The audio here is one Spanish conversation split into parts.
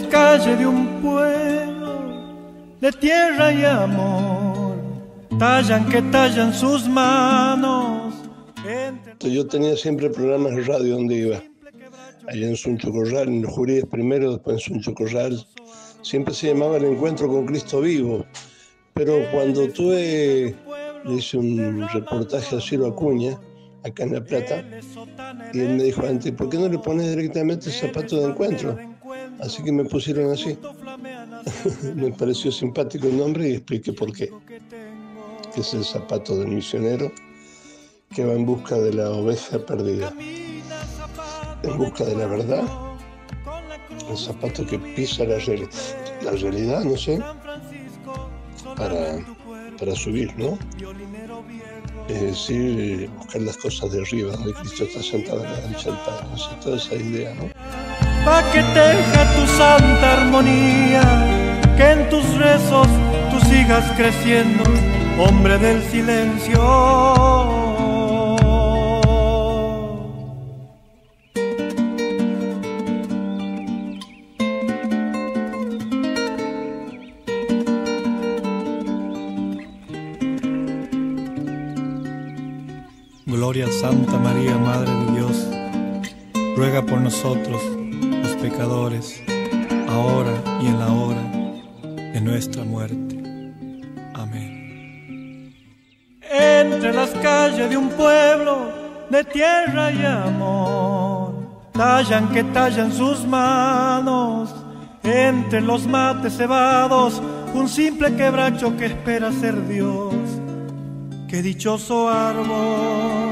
calles de un pueblo de tierra y amor, tallan que tallan sus manos. Yo tenía siempre programas de radio donde iba. Allá en Suncho Corral, en los Juríes primero, después en Suncho Corral. Siempre se llamaba El Encuentro con Cristo Vivo. Pero cuando le hice un reportaje a Ciro Acuña, acá en La Plata, y él me dijo antes, ¿por qué no le pones directamente Zapato de Encuentro? Así que me pusieron así. Me pareció simpático el nombre y expliqué por qué. Que es el zapato del misionero que va en busca de la oveja perdida, en busca de la verdad, el zapato que pisa la realidad, no sé, para subir, ¿no? Es decir, buscar las cosas de arriba, donde Cristo está sentado a la derecha del Padre, no sé, toda esa idea, ¿no? Pa' que teja tu santa armonía, que en tus rezos tú sigas creciendo, hombre del silencio. Gloria a Santa María, Madre de Dios, ruega por nosotros, los pecadores, ahora y en la hora de nuestra muerte. Amén. Entre las calles de un pueblo de tierra y amor, tallan que tallan sus manos. Entre los mates cebados, un simple quebracho que espera ser Dios. ¡Qué dichoso árbol!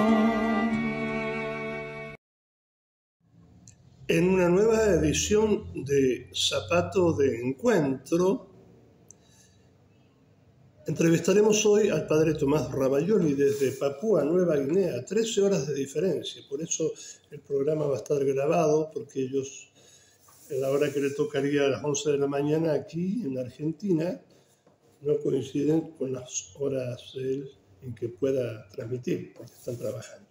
En una nueva edición de Zapato de Encuentro, entrevistaremos hoy al padre Tomás Ravaioli desde Papúa Nueva Guinea, 13 horas de diferencia. Por eso el programa va a estar grabado, porque ellos, en la hora que le tocaría a las 11 de la mañana aquí en Argentina, no coinciden con las horas de él en que pueda transmitir, porque están trabajando.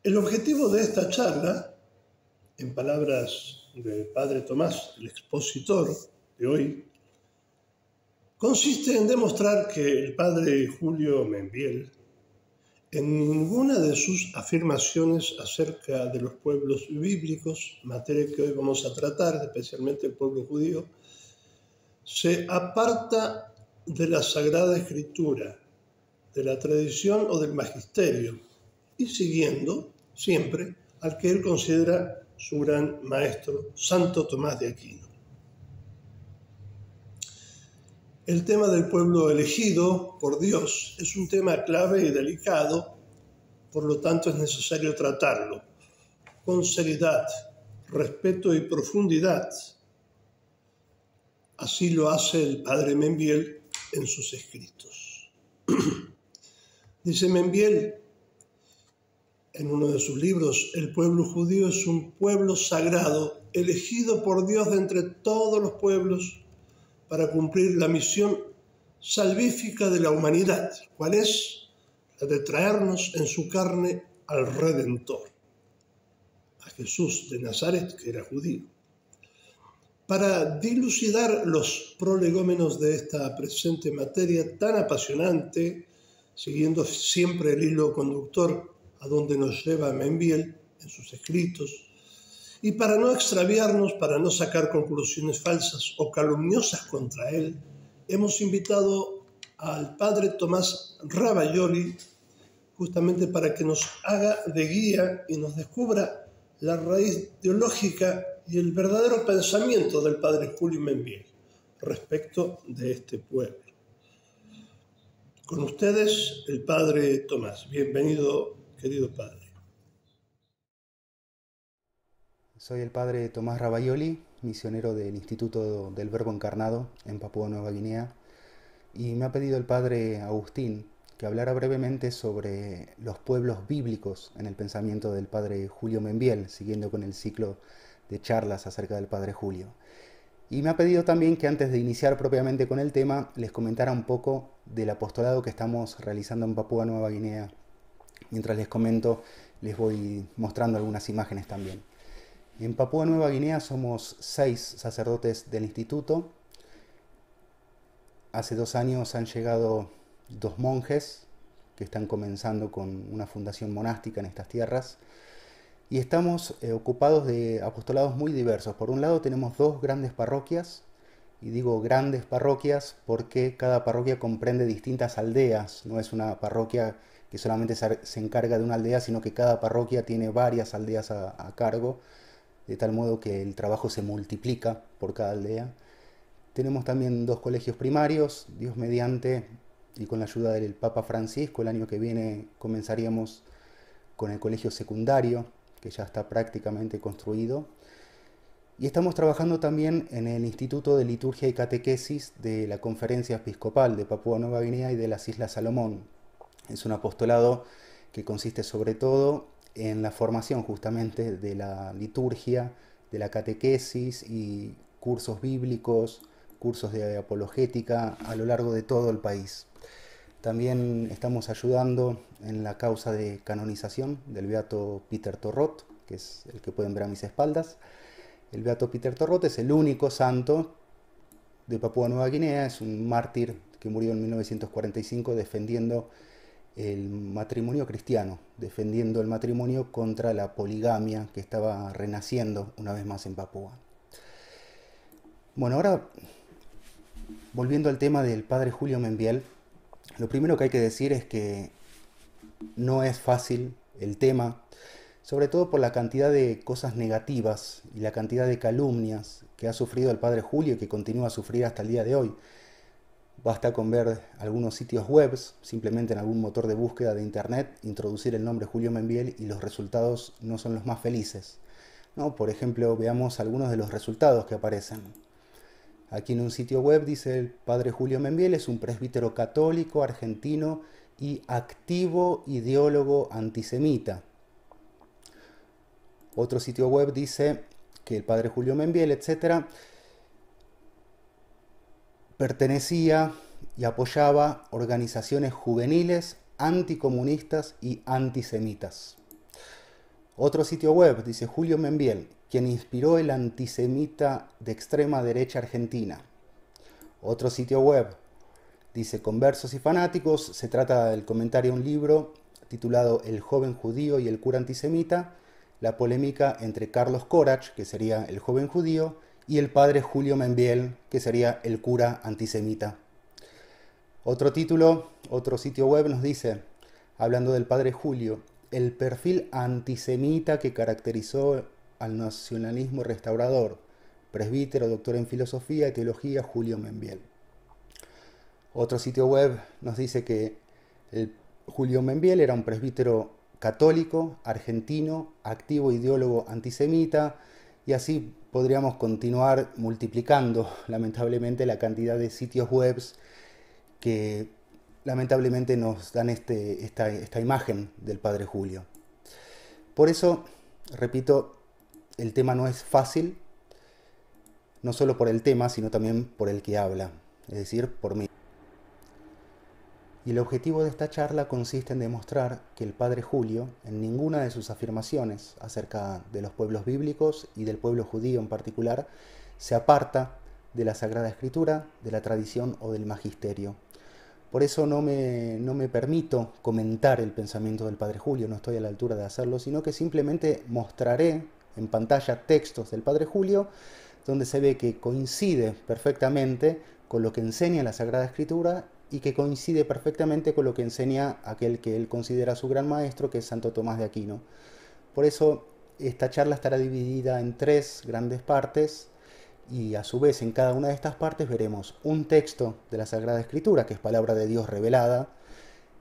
El objetivo de esta charla, en palabras del padre Tomás, el expositor de hoy, consiste en demostrar que el padre Julio Membiel, en ninguna de sus afirmaciones acerca de los pueblos bíblicos, materia que hoy vamos a tratar, especialmente el pueblo judío, se aparta de la Sagrada Escritura, de la tradición o del magisterio, y siguiendo siempre al que él considera su gran maestro, Santo Tomás de Aquino. El tema del pueblo elegido por Dios es un tema clave y delicado, por lo tanto es necesario tratarlo con seriedad, respeto y profundidad. Así lo hace el padre Membiel en sus escritos. Dice Membiel en uno de sus libros, el pueblo judío es un pueblo sagrado, elegido por Dios de entre todos los pueblos para cumplir la misión salvífica de la humanidad, ¿cuál es? La de traernos en su carne al Redentor, a Jesús de Nazaret, que era judío. Para dilucidar los prolegómenos de esta presente materia tan apasionante, siguiendo siempre el hilo conductor a donde nos lleva Membiel en sus escritos, y para no extraviarnos, para no sacar conclusiones falsas o calumniosas contra él, hemos invitado al padre Tomás Ravaioli justamente para que nos haga de guía y nos descubra la raíz teológica y el verdadero pensamiento del padre Julio Membiel respecto de este pueblo. Con ustedes, el padre Tomás. Bienvenido, querido padre. Soy el padre Tomás Ravaioli, misionero del Instituto del Verbo Encarnado en Papúa Nueva Guinea, y me ha pedido el padre Agustín que hablara brevemente sobre los pueblos bíblicos en el pensamiento del padre Julio Membiel, siguiendo con el ciclo de charlas acerca del padre Julio. Y me ha pedido también que antes de iniciar propiamente con el tema, les comentara un poco del apostolado que estamos realizando en Papúa Nueva Guinea. Mientras les comento, les voy mostrando algunas imágenes también. En Papúa Nueva Guinea somos 6 sacerdotes del instituto. Hace 2 años han llegado 2 monjes que están comenzando con una fundación monástica en estas tierras. Y estamos ocupados de apostolados muy diversos. Por un lado tenemos 2 grandes parroquias, y digo grandes parroquias porque cada parroquia comprende distintas aldeas. No es una parroquia que solamente se encarga de una aldea, sino que cada parroquia tiene varias aldeas a cargo, de tal modo que el trabajo se multiplica por cada aldea. Tenemos también 2 colegios primarios, Dios mediante, y con la ayuda del Papa Francisco, el año que viene comenzaríamos con el colegio secundario, que ya está prácticamente construido. Y estamos trabajando también en el Instituto de Liturgia y Catequesis de la Conferencia Episcopal de Papúa Nueva Guinea y de las Islas Salomón. Es un apostolado que consiste sobre todo en la formación justamente de la liturgia, de la catequesis y cursos bíblicos, cursos de apologética a lo largo de todo el país. También estamos ayudando en la causa de canonización del beato Peter Torrot, que es el que pueden ver a mis espaldas. El beato Peter Torrot es el único santo de Papúa Nueva Guinea, es un mártir que murió en 1945 defendiendo el matrimonio cristiano, defendiendo el matrimonio contra la poligamia que estaba renaciendo una vez más en Papúa. Bueno, ahora volviendo al tema del padre Julio Membiel, lo primero que hay que decir es que no es fácil el tema, sobre todo por la cantidad de cosas negativas y la cantidad de calumnias que ha sufrido el padre Julio y que continúa a sufrir hasta el día de hoy. Basta con ver algunos sitios web, simplemente en algún motor de búsqueda de internet, introducir el nombre Julio Membiel y los resultados no son los más felices, ¿no? Por ejemplo, veamos algunos de los resultados que aparecen. Aquí en un sitio web dice: el padre Julio Membiel es un presbítero católico argentino y activo ideólogo antisemita. Otro sitio web dice que el padre Julio Membiel, etcétera, pertenecía y apoyaba organizaciones juveniles anticomunistas y antisemitas. Otro sitio web dice: Julio Membiel, quien inspiró el antisemita de extrema derecha argentina. Otro sitio web dice: Conversos y fanáticos, se trata del comentario a un libro titulado El joven judío y el cura antisemita, la polémica entre Carlos Corach, que sería el joven judío, y el padre Julio Membiel, que sería el cura antisemita. Otro título, otro sitio web nos dice, hablando del padre Julio: el perfil antisemita que caracterizó al nacionalismo restaurador, presbítero, doctor en filosofía y teología, Julio Membiel. Otro sitio web nos dice que Julio Membiel era un presbítero católico, argentino, activo ideólogo antisemita, y así podríamos continuar multiplicando lamentablemente la cantidad de sitios web que lamentablemente nos dan esta imagen del padre Julio. Por eso, repito, el tema no es fácil, no solo por el tema, sino también por el que habla, es decir, por mí. Y el objetivo de esta charla consiste en demostrar que el padre Julio, en ninguna de sus afirmaciones acerca de los pueblos bíblicos y del pueblo judío en particular, se aparta de la Sagrada Escritura, de la tradición o del magisterio. Por eso no me permito comentar el pensamiento del padre Julio, no estoy a la altura de hacerlo, sino que simplemente mostraré en pantalla textos del padre Julio, donde se ve que coincide perfectamente con lo que enseña la Sagrada Escritura y que coincide perfectamente con lo que enseña aquel que él considera su gran maestro, que es Santo Tomás de Aquino. Por eso esta charla estará dividida en 3 grandes partes, y a su vez en cada una de estas partes veremos un texto de la Sagrada Escritura, que es palabra de Dios revelada.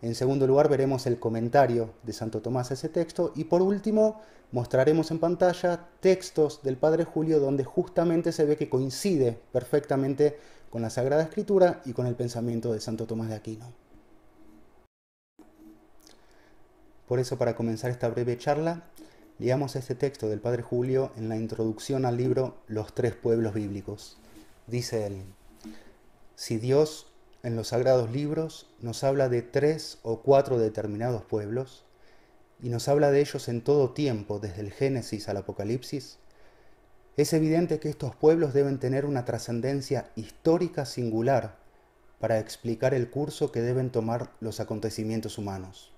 En segundo lugar veremos el comentario de Santo Tomás a ese texto, y por último mostraremos en pantalla textos del padre Julio donde justamente se ve que coincide perfectamente con la Sagrada Escritura y con el pensamiento de Santo Tomás de Aquino. Por eso, para comenzar esta breve charla, leamos este texto del padre Julio en la introducción al libro Los 3 pueblos bíblicos. Dice él: si Dios en los sagrados libros nos habla de 3 o 4 determinados pueblos, y nos habla de ellos en todo tiempo, desde el Génesis al Apocalipsis, Es evidente que estos pueblos deben tener una trascendencia histórica singular para explicar el curso que deben tomar los acontecimientos humanos.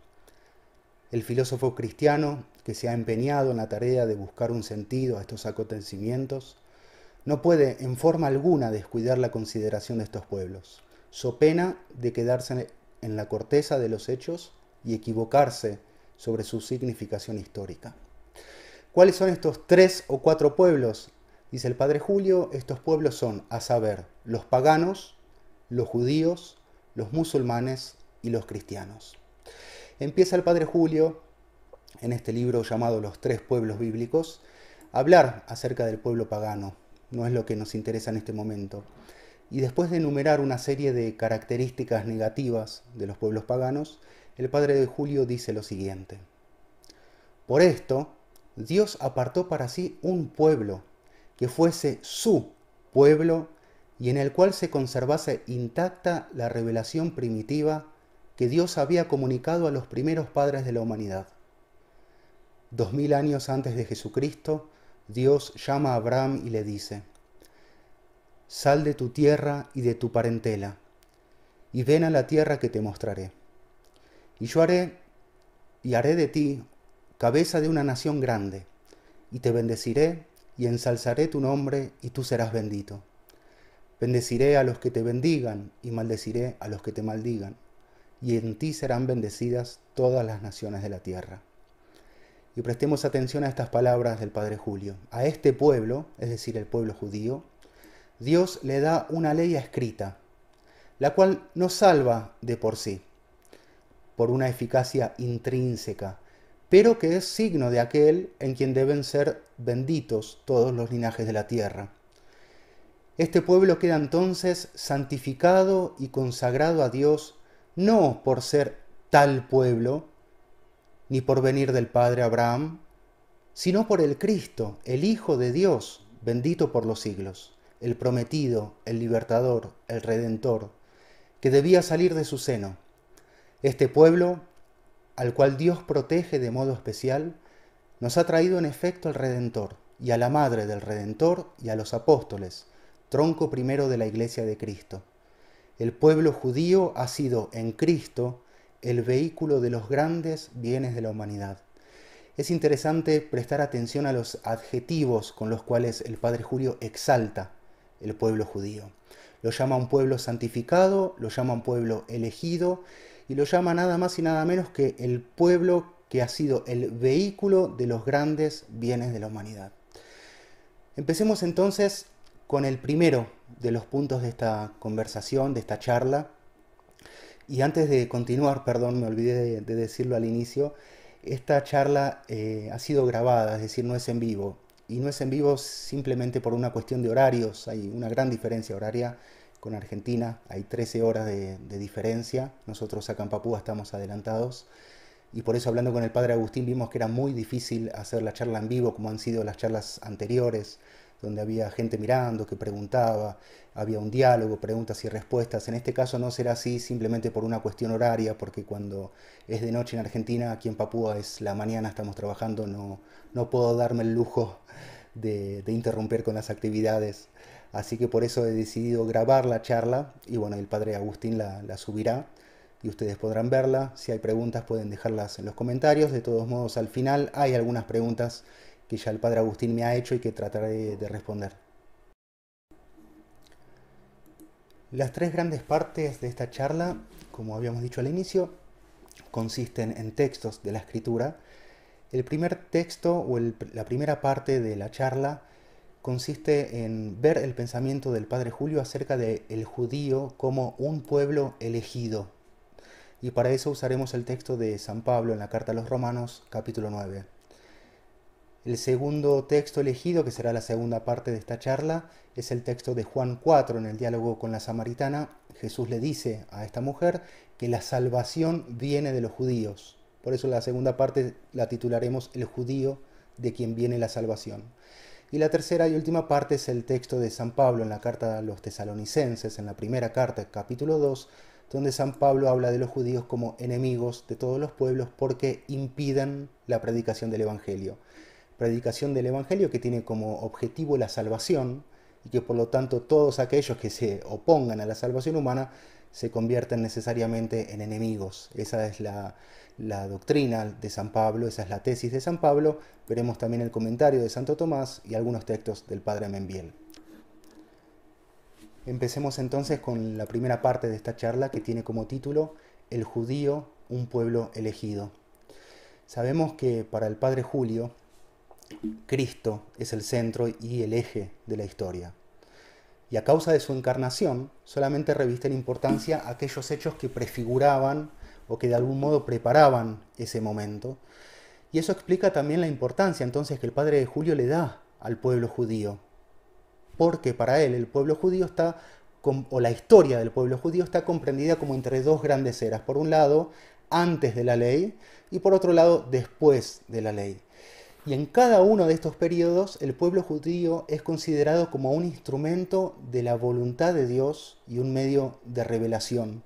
El filósofo cristiano, que se ha empeñado en la tarea de buscar un sentido a estos acontecimientos, no puede en forma alguna descuidar la consideración de estos pueblos, so pena de quedarse en la corteza de los hechos y equivocarse sobre su significación histórica. ¿Cuáles son estos 3 o 4 pueblos? Dice el padre Julio, estos pueblos son, a saber, los paganos, los judíos, los musulmanes y los cristianos. Empieza el padre Julio, en este libro llamado Los 3 pueblos bíblicos, a hablar acerca del pueblo pagano. No es lo que nos interesa en este momento. Y después de enumerar una serie de características negativas de los pueblos paganos, el padre Julio dice lo siguiente. Por esto, Dios apartó para sí un pueblo, que fuese su pueblo y en el cual se conservase intacta la revelación primitiva que Dios había comunicado a los primeros padres de la humanidad. 2000 años antes de Jesucristo, Dios llama a Abraham y le dice, «Sal de tu tierra y de tu parentela, y ven a la tierra que te mostraré. Y yo haré de ti cabeza de una nación grande, y te bendeciré y ensalzaré tu nombre, y tú serás bendito. Bendeciré a los que te bendigan, y maldeciré a los que te maldigan, y en ti serán bendecidas todas las naciones de la tierra». Y prestemos atención a estas palabras del padre Julio. A este pueblo, es decir, el pueblo judío, Dios le da una ley escrita, la cual no salva de por sí, por una eficacia intrínseca, pero que es signo de aquel en quien deben ser benditos todos los linajes de la tierra. Este pueblo queda entonces santificado y consagrado a Dios, no por ser tal pueblo, ni por venir del padre Abraham, sino por el Cristo, el Hijo de Dios, bendito por los siglos, el prometido, el libertador, el redentor, que debía salir de su seno. Este pueblo, al cual Dios protege de modo especial, nos ha traído en efecto al Redentor, y a la Madre del Redentor y a los apóstoles, tronco primero de la Iglesia de Cristo. El pueblo judío ha sido en Cristo el vehículo de los grandes bienes de la humanidad. Es interesante prestar atención a los adjetivos con los cuales el padre Julio exalta el pueblo judío. Lo llama un pueblo santificado, lo llama un pueblo elegido y lo llama nada más y nada menos que el pueblo que ha sido el vehículo de los grandes bienes de la humanidad. Empecemos entonces con el primero de los puntos de esta conversación, de esta charla. Y antes de continuar, perdón, me olvidé de decirlo al inicio, esta charla ha sido grabada, es decir, no es en vivo. Y no es en vivo simplemente por una cuestión de horarios. Hay una gran diferencia horaria con Argentina, hay 13 horas de diferencia. Nosotros acá en Papúa estamos adelantados. Y por eso, hablando con el padre Agustín, vimos que era muy difícil hacer la charla en vivo como han sido las charlas anteriores, donde había gente mirando, que preguntaba, había un diálogo, preguntas y respuestas. En este caso no será así simplemente por una cuestión horaria, porque cuando es de noche en Argentina, aquí en Papúa es la mañana, estamos trabajando, no puedo darme el lujo de interrumpir con las actividades. Así que por eso he decidido grabar la charla y bueno, el padre Agustín la subirá y ustedes podrán verla. Si hay preguntas pueden dejarlas en los comentarios. De todos modos, al final hay algunas preguntas que ya el padre Agustín me ha hecho y que trataré de responder. Las 3 grandes partes de esta charla, como habíamos dicho al inicio, consisten en textos de la Escritura. El primer texto o la primera parte de la charla consiste en ver el pensamiento del padre Julio acerca del judío como un pueblo elegido. Y para eso usaremos el texto de San Pablo en la carta a los Romanos, capítulo 9. El segundo texto elegido, que será la segunda parte de esta charla, es el texto de Juan 4, en el diálogo con la samaritana. Jesús le dice a esta mujer que la salvación viene de los judíos. Por eso la segunda parte la titularemos El judío de quien viene la salvación. Y la tercera y última parte es el texto de San Pablo en la carta a los tesalonicenses, en la primera carta, capítulo 2, donde San Pablo habla de los judíos como enemigos de todos los pueblos porque impiden la predicación del Evangelio. predicación del Evangelio que tiene como objetivo la salvación y que por lo tanto todos aquellos que se opongan a la salvación humana se convierten necesariamente en enemigos. Esa es la doctrina de San Pablo, esa es la tesis de San Pablo. Veremos también el comentario de Santo Tomás y algunos textos del padre Membiel. Empecemos entonces con la primera parte de esta charla que tiene como título El judío, un pueblo elegido. Sabemos que para el padre Julio, Cristo es el centro y el eje de la historia. Y a causa de su encarnación, solamente revisten importancia aquellos hechos que prefiguraban o que de algún modo preparaban ese momento. Y eso explica también la importancia entonces que el padre Julio le da al pueblo judío. Porque para él el pueblo judío está, o la historia del pueblo judío está comprendida como entre dos grandes eras. Por un lado, antes de la ley, y por otro lado, después de la ley. Y en cada uno de estos periodos, el pueblo judío es considerado como un instrumento de la voluntad de Dios y un medio de revelación.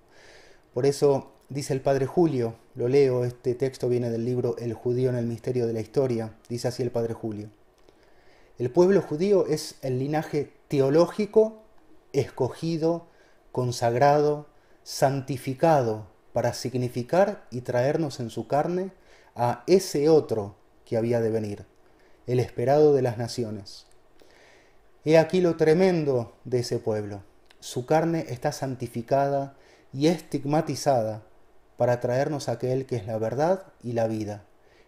Por eso dice el padre Julio, lo leo, este texto viene del libro El judío en el misterio de la historia, dice así el padre Julio. El pueblo judío es el linaje teológico, escogido, consagrado, santificado para significar y traernos en su carne a ese otro que había de venir, el esperado de las naciones. He aquí lo tremendo de ese pueblo. Su carne está santificada y estigmatizada para traernos a aquel que es la verdad y la vida,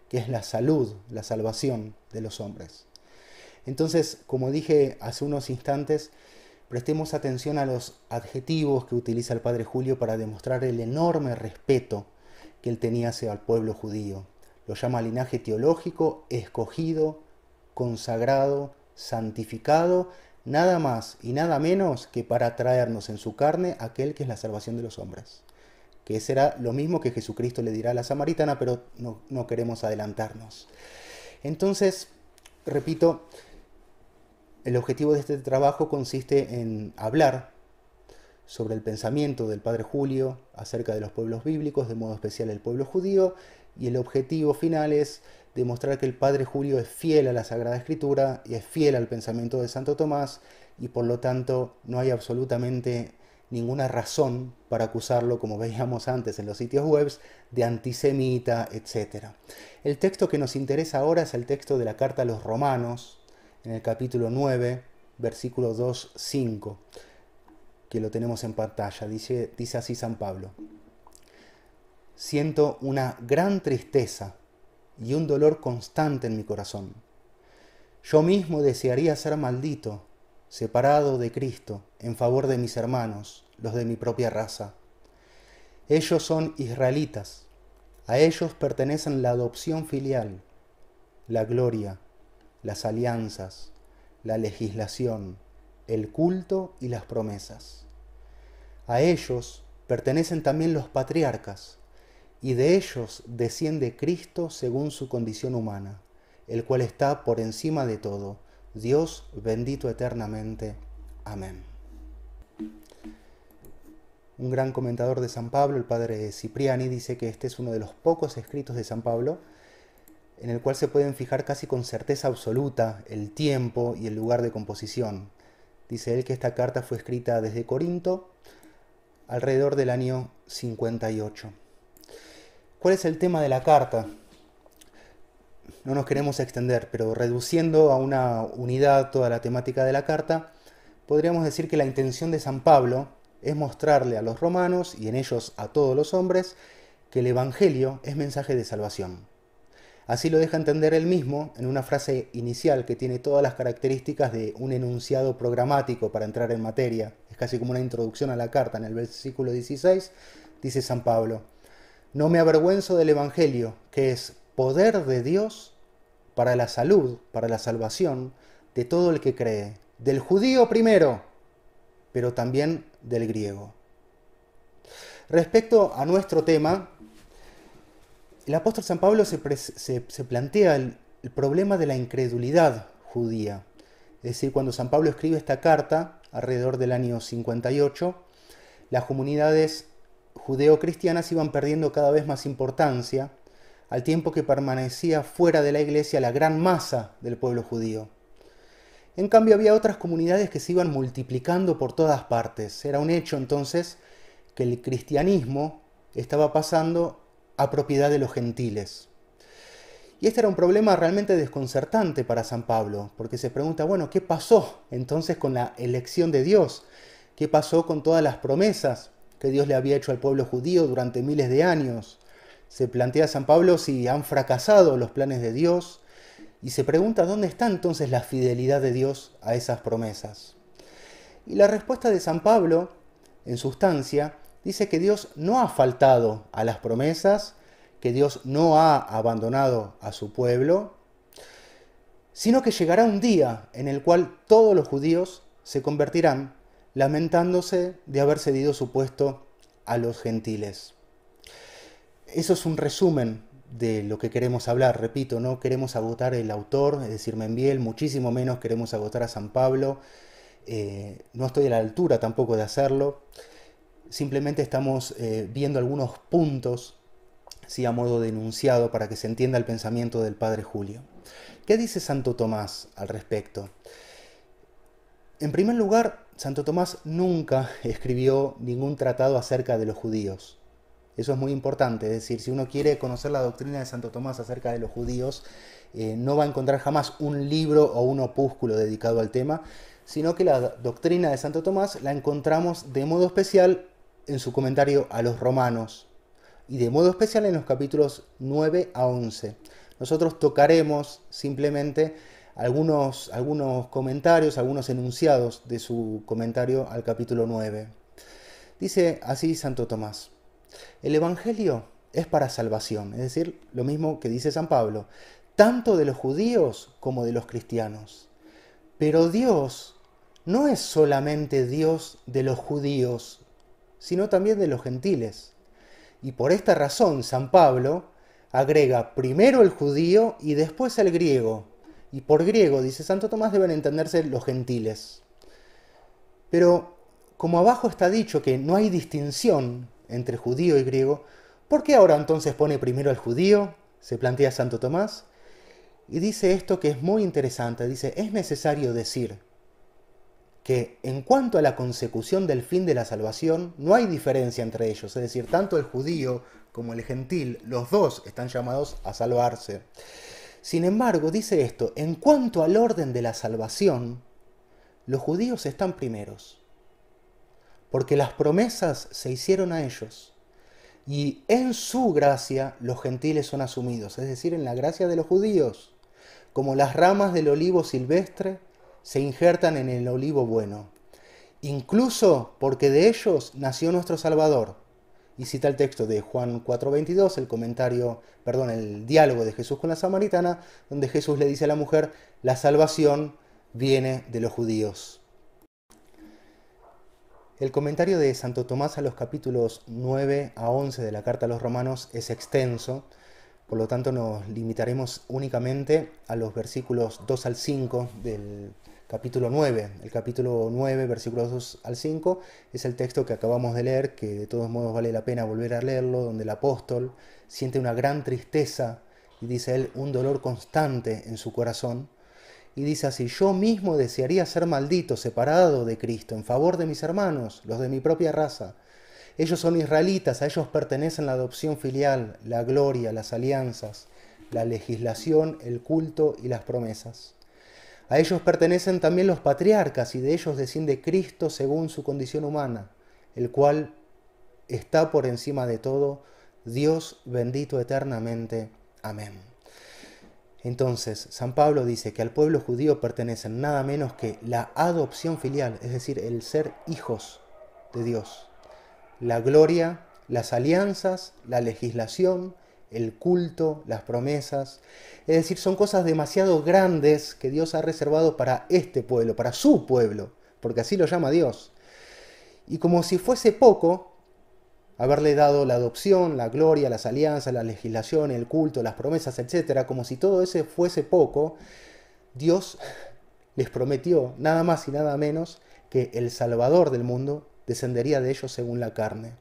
que es la salud, la salvación de los hombres. Entonces, como dije hace unos instantes, prestemos atención a los adjetivos que utiliza el padre Julio para demostrar el enorme respeto que él tenía hacia el pueblo judío. Lo llama linaje teológico, escogido, consagrado, santificado, nada más y nada menos que para traernos en su carne aquel que es la salvación de los hombres. Que será lo mismo que Jesucristo le dirá a la samaritana, pero no queremos adelantarnos. Entonces, repito, el objetivo de este trabajo consiste en hablar sobre el pensamiento del padre Julio acerca de los pueblos bíblicos, de modo especial el pueblo judío, y el objetivo final es demostrar que el padre Julio es fiel a la Sagrada Escritura y es fiel al pensamiento de Santo Tomás, y por lo tanto no hay absolutamente ninguna razón para acusarlo, como veíamos antes en los sitios web, de antisemita, etc. El texto que nos interesa ahora es el texto de la carta a los Romanos, en el capítulo 9, versículo 2-5, que lo tenemos en pantalla. Dice así San Pablo. Siento una gran tristeza y un dolor constante en mi corazón. Yo mismo desearía ser maldito, separado de Cristo, en favor de mis hermanos, los de mi propia raza. Ellos son israelitas, a ellos pertenecen la adopción filial, la gloria, las alianzas, la legislación, el culto y las promesas. A ellos pertenecen también los patriarcas, y de ellos desciende Cristo según su condición humana, el cual está por encima de todo, Dios bendito eternamente. Amén. Un gran comentador de San Pablo, el padre Cipriani, dice que este es uno de los pocos escritos de San Pablo en el cual se pueden fijar casi con certeza absoluta el tiempo y el lugar de composición. Dice él que esta carta fue escrita desde Corinto alrededor del año 58. ¿Cuál es el tema de la carta? No nos queremos extender, pero reduciendo a una unidad toda la temática de la carta, podríamos decir que la intención de San Pablo es mostrarle a los romanos, y en ellos a todos los hombres, que el Evangelio es mensaje de salvación. Así lo deja entender él mismo en una frase inicial que tiene todas las características de un enunciado programático para entrar en materia. Es casi como una introducción a la carta. En el versículo 16 dice San Pablo: no me avergüenzo del Evangelio, que es poder de Dios para la salud, para la salvación de todo el que cree, del judío primero, pero también del griego. Respecto a nuestro tema, el apóstol San Pablo se plantea el problema de la incredulidad judía. Es decir, cuando San Pablo escribe esta carta, alrededor del año 58, las comunidades judeo-cristianas iban perdiendo cada vez más importancia al tiempo que permanecía fuera de la iglesia la gran masa del pueblo judío. En cambio, había otras comunidades que se iban multiplicando por todas partes. Era un hecho entonces que el cristianismo estaba pasando a propiedad de los gentiles. Y este era un problema realmente desconcertante para San Pablo, porque se pregunta, bueno, ¿qué pasó entonces con la elección de Dios? ¿Qué pasó con todas las promesas que Dios le había hecho al pueblo judío durante miles de años? Se plantea San Pablo si han fracasado los planes de Dios, y se pregunta dónde está entonces la fidelidad de Dios a esas promesas. Y la respuesta de San Pablo, en sustancia, dice que Dios no ha faltado a las promesas, que Dios no ha abandonado a su pueblo, sino que llegará un día en el cual todos los judíos se convertirán lamentándose de haber cedido su puesto a los gentiles. Eso es un resumen de lo que queremos hablar. Repito, no queremos agotar el autor, es decir, Membiel, muchísimo menos queremos agotar a San Pablo. No estoy a la altura tampoco de hacerlo. Simplemente estamos viendo algunos puntos, sí, a modo de enunciado, para que se entienda el pensamiento del Padre Julio. ¿Qué dice Santo Tomás al respecto? En primer lugar, Santo Tomás nunca escribió ningún tratado acerca de los judíos. Eso es muy importante, es decir, si uno quiere conocer la doctrina de Santo Tomás acerca de los judíos, no va a encontrar jamás un libro o un opúsculo dedicado al tema, sino que la doctrina de Santo Tomás la encontramos de modo especial en su comentario a los romanos, y de modo especial en los capítulos 9 a 11. Nosotros tocaremos simplemente algunos comentarios, algunos enunciados de su comentario al capítulo 9. Dice así Santo Tomás: el Evangelio es para salvación, es decir, lo mismo que dice San Pablo, tanto de los judíos como de los cristianos. Pero Dios no es solamente Dios de los judíos, sino también de los gentiles. Y por esta razón San Pablo agrega primero el judío y después el griego. Y por griego, dice Santo Tomás, deben entenderse los gentiles. Pero como abajo está dicho que no hay distinción entre judío y griego, ¿por qué ahora entonces pone primero al judío? Se plantea Santo Tomás. Y dice esto que es muy interesante. Dice, es necesario decir que en cuanto a la consecución del fin de la salvación, no hay diferencia entre ellos. Es decir, tanto el judío como el gentil, los dos están llamados a salvarse. Sin embargo, dice esto, en cuanto al orden de la salvación, los judíos están primeros, porque las promesas se hicieron a ellos, y en su gracia los gentiles son asumidos, es decir, en la gracia de los judíos, como las ramas del olivo silvestre se injertan en el olivo bueno, incluso porque de ellos nació nuestro Salvador. Y cita el texto de Juan 4:22, el diálogo de Jesús con la samaritana, donde Jesús le dice a la mujer, la salvación viene de los judíos. El comentario de Santo Tomás a los capítulos 9 a 11 de la Carta a los Romanos es extenso, por lo tanto nos limitaremos únicamente a los versículos 2 al 5 del capítulo 9. El capítulo 9, versículos 2 al 5, es el texto que acabamos de leer, que de todos modos vale la pena volver a leerlo, donde el apóstol siente una gran tristeza, y dice él, un dolor constante en su corazón, y dice así, yo mismo desearía ser maldito, separado de Cristo, en favor de mis hermanos, los de mi propia raza. Ellos son israelitas, a ellos pertenecen la adopción filial, la gloria, las alianzas, la legislación, el culto y las promesas. A ellos pertenecen también los patriarcas, y de ellos desciende Cristo según su condición humana, el cual está por encima de todo, Dios bendito eternamente. Amén. Entonces, San Pablo dice que al pueblo judío pertenecen nada menos que la adopción filial, es decir, el ser hijos de Dios, la gloria, las alianzas, la legislación, el culto, las promesas. Es decir, son cosas demasiado grandes que Dios ha reservado para este pueblo, para su pueblo, porque así lo llama Dios. Y como si fuese poco, haberle dado la adopción, la gloria, las alianzas, la legislación, el culto, las promesas, etc., como si todo eso fuese poco, Dios les prometió nada más y nada menos que el Salvador del mundo descendería de ellos según la carne.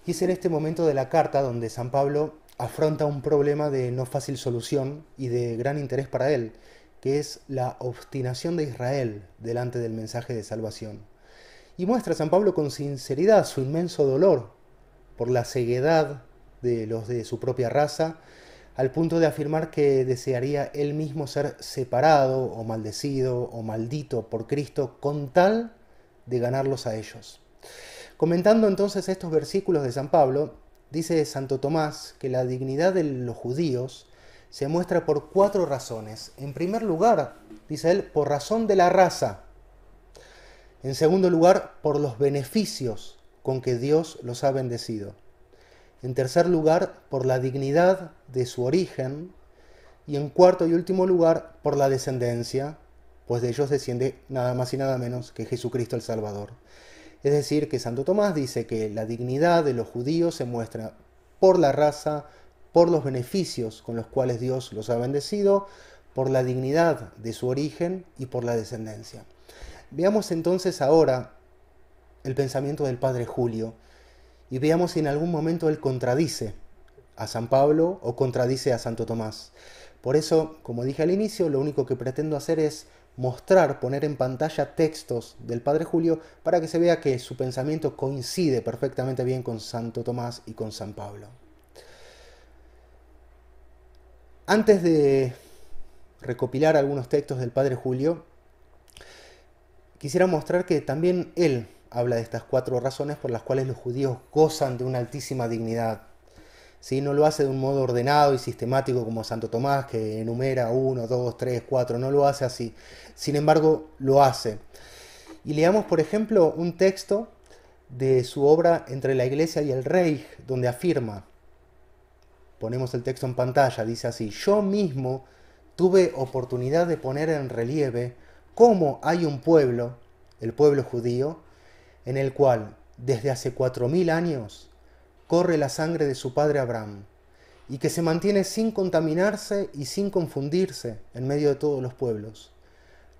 Y es en este momento de la carta donde San Pablo afronta un problema de no fácil solución y de gran interés para él, que es la obstinación de Israel delante del mensaje de salvación. Y muestra San Pablo con sinceridad su inmenso dolor por la ceguedad de los de su propia raza, al punto de afirmar que desearía él mismo ser separado o maldecido o maldito por Cristo con tal de ganarlos a ellos. Comentando entonces estos versículos de San Pablo, dice Santo Tomás que la dignidad de los judíos se muestra por 4 razones. En primer lugar, dice él, por razón de la raza. En segundo lugar, por los beneficios con que Dios los ha bendecido. En tercer lugar, por la dignidad de su origen. Y en cuarto y último lugar, por la descendencia, pues de ellos desciende nada más y nada menos que Jesucristo el Salvador. Es decir, que Santo Tomás dice que la dignidad de los judíos se muestra por la raza, por los beneficios con los cuales Dios los ha bendecido, por la dignidad de su origen y por la descendencia. Veamos entonces ahora el pensamiento del Padre Julio y veamos si en algún momento él contradice a San Pablo o contradice a Santo Tomás. Por eso, como dije al inicio, lo único que pretendo hacer es mostrar, poner en pantalla textos del Padre Julio para que se vea que su pensamiento coincide perfectamente bien con Santo Tomás y con San Pablo. Antes de recopilar algunos textos del Padre Julio, quisiera mostrar que también él habla de estas 4 razones por las cuales los judíos gozan de una altísima dignidad. ¿Sí? No lo hace de un modo ordenado y sistemático como Santo Tomás, que enumera 1, 2, 3, 4, no lo hace así. Sin embargo, lo hace. Y leamos, por ejemplo, un texto de su obra Entre la Iglesia y el Reich, donde afirma, ponemos el texto en pantalla, dice así: yo mismo tuve oportunidad de poner en relieve cómo hay un pueblo, el pueblo judío, en el cual desde hace 4000 años corre la sangre de su padre Abraham, y que se mantiene sin contaminarse y sin confundirse en medio de todos los pueblos.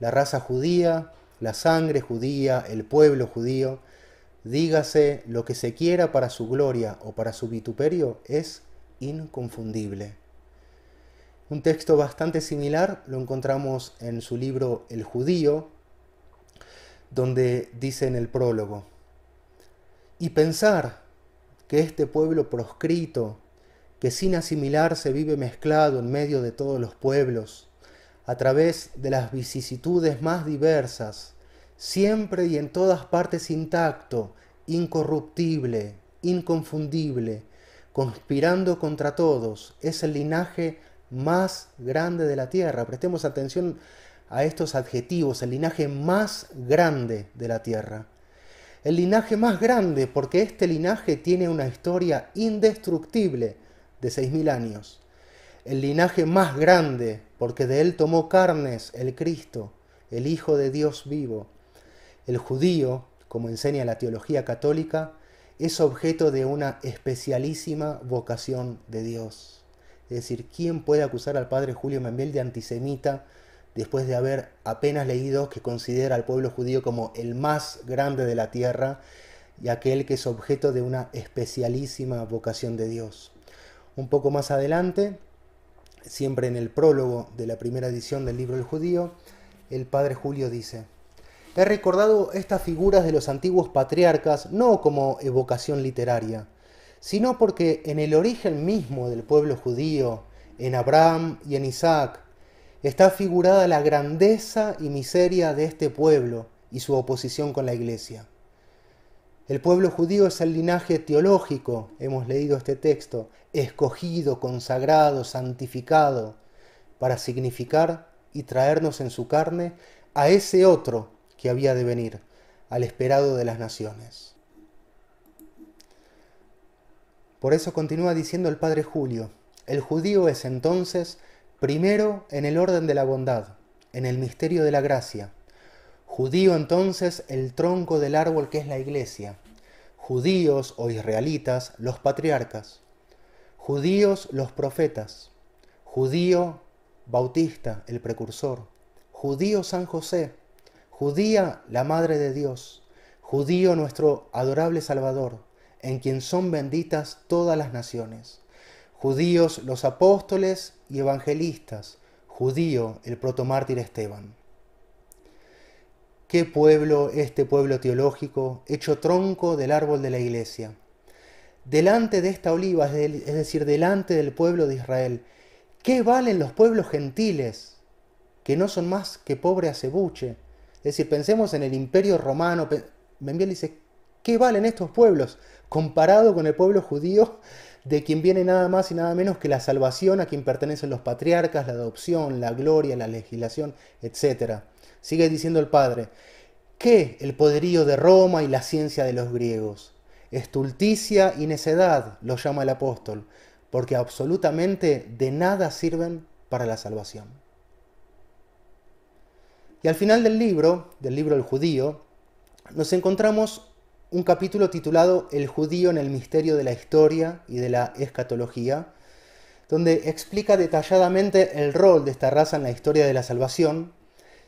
La raza judía, la sangre judía, el pueblo judío, dígase lo que se quiera para su gloria o para su vituperio, es inconfundible. Un texto bastante similar lo encontramos en su libro El Judío, donde dice en el prólogo: y pensar que este pueblo proscrito, que sin asimilarse vive mezclado en medio de todos los pueblos, a través de las vicisitudes más diversas, siempre y en todas partes intacto, incorruptible, inconfundible, conspirando contra todos, es el linaje más grande de la tierra. Prestemos atención a estos adjetivos: el linaje más grande de la tierra. El linaje más grande porque este linaje tiene una historia indestructible de 6000 años. El linaje más grande porque de él tomó carnes el Cristo, el Hijo de Dios vivo. El judío, como enseña la teología católica, es objeto de una especialísima vocación de Dios. Es decir, ¿quién puede acusar al Padre Julio Membiel de antisemita después de haber apenas leído que considera al pueblo judío como el más grande de la tierra y aquel que es objeto de una especialísima vocación de Dios? Un poco más adelante, siempre en el prólogo de la primera edición del libro El Judío, el Padre Julio dice: he recordado estas figuras de los antiguos patriarcas no como evocación literaria, sino porque en el origen mismo del pueblo judío, en Abraham y en Isaac, está figurada la grandeza y miseria de este pueblo y su oposición con la Iglesia. El pueblo judío es el linaje teológico, hemos leído este texto, escogido, consagrado, santificado, para significar y traernos en su carne a ese otro que había de venir, al esperado de las naciones. Por eso continúa diciendo el Padre Julio: el judío es entonces primero en el orden de la bondad, en el misterio de la gracia. Judío entonces el tronco del árbol que es la Iglesia. Judíos o israelitas los patriarcas. Judíos los profetas. Judío Bautista el precursor. Judío San José. Judía la Madre de Dios. Judío nuestro adorable Salvador. en quien son benditas todas las naciones. Judíos los apóstoles y evangelistas, judío el protomártir Esteban. ¿Qué pueblo este pueblo teológico, hecho tronco del árbol de la iglesia? Delante de esta oliva, es decir, delante del pueblo de Israel, ¿qué valen los pueblos gentiles, que no son más que pobre acebuche? Es decir, pensemos en el imperio romano. Membiel dice, ¿qué valen estos pueblos comparado con el pueblo judío, de quien viene nada más y nada menos que la salvación, a quien pertenecen los patriarcas, la adopción, la gloria, la legislación, etc.? Sigue diciendo el Padre, ¿qué el poderío de Roma y la ciencia de los griegos? Estulticia y necedad, lo llama el apóstol, porque absolutamente de nada sirven para la salvación. Y al final del libro El Judío, nos encontramos un capítulo titulado El judío en el misterio de la historia y de la escatología, donde explica detalladamente el rol de esta raza en la historia de la salvación,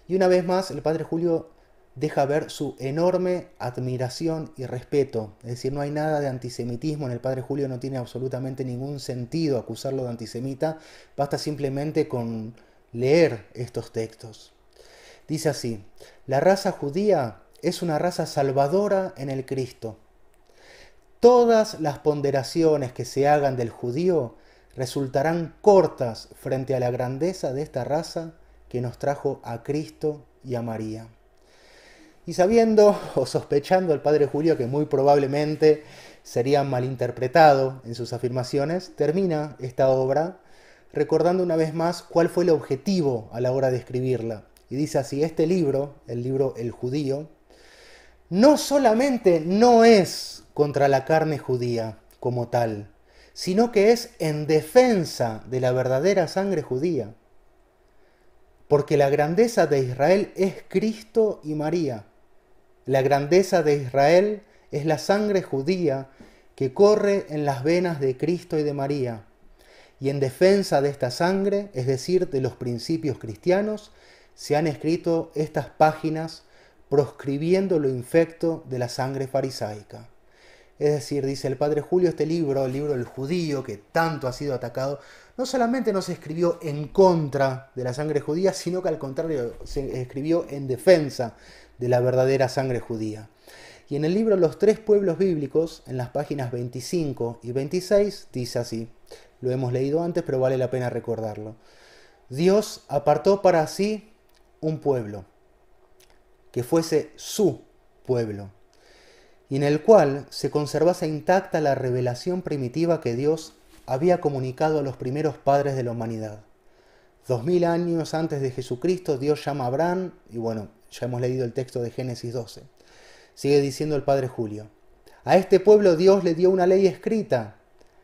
y una vez más el Padre Julio deja ver su enorme admiración y respeto. Es decir, no hay nada de antisemitismo en el Padre Julio, no tiene absolutamente ningún sentido acusarlo de antisemita, basta simplemente con leer estos textos. Dice así, la raza judía es una raza salvadora en el Cristo. Todas las ponderaciones que se hagan del judío resultarán cortas frente a la grandeza de esta raza que nos trajo a Cristo y a María. Y sabiendo o sospechando el Padre Julio que muy probablemente sería malinterpretado en sus afirmaciones, termina esta obra recordando una vez más cuál fue el objetivo a la hora de escribirla. Y dice así, este libro, el libro El Judío, no solamente no es contra la carne judía como tal, sino que es en defensa de la verdadera sangre judía. Porque la grandeza de Israel es Cristo y María. La grandeza de Israel es la sangre judía que corre en las venas de Cristo y de María. Y en defensa de esta sangre, es decir, de los principios cristianos, se han escrito estas páginas proscribiendo lo infecto de la sangre farisaica. Es decir, dice el Padre Julio, este libro, el libro del judío, que tanto ha sido atacado, no solamente no se escribió en contra de la sangre judía, sino que al contrario se escribió en defensa de la verdadera sangre judía. Y en el libro Los tres pueblos bíblicos, en las páginas 25 y 26, dice así, lo hemos leído antes, pero vale la pena recordarlo. Dios apartó para sí un pueblo, que fuese su pueblo, y en el cual se conservase intacta la revelación primitiva que Dios había comunicado a los primeros padres de la humanidad. 2000 años antes de Jesucristo, Dios llama a Abraham, y bueno, ya hemos leído el texto de Génesis 12. Sigue diciendo el Padre Julio, a este pueblo Dios le dio una ley escrita,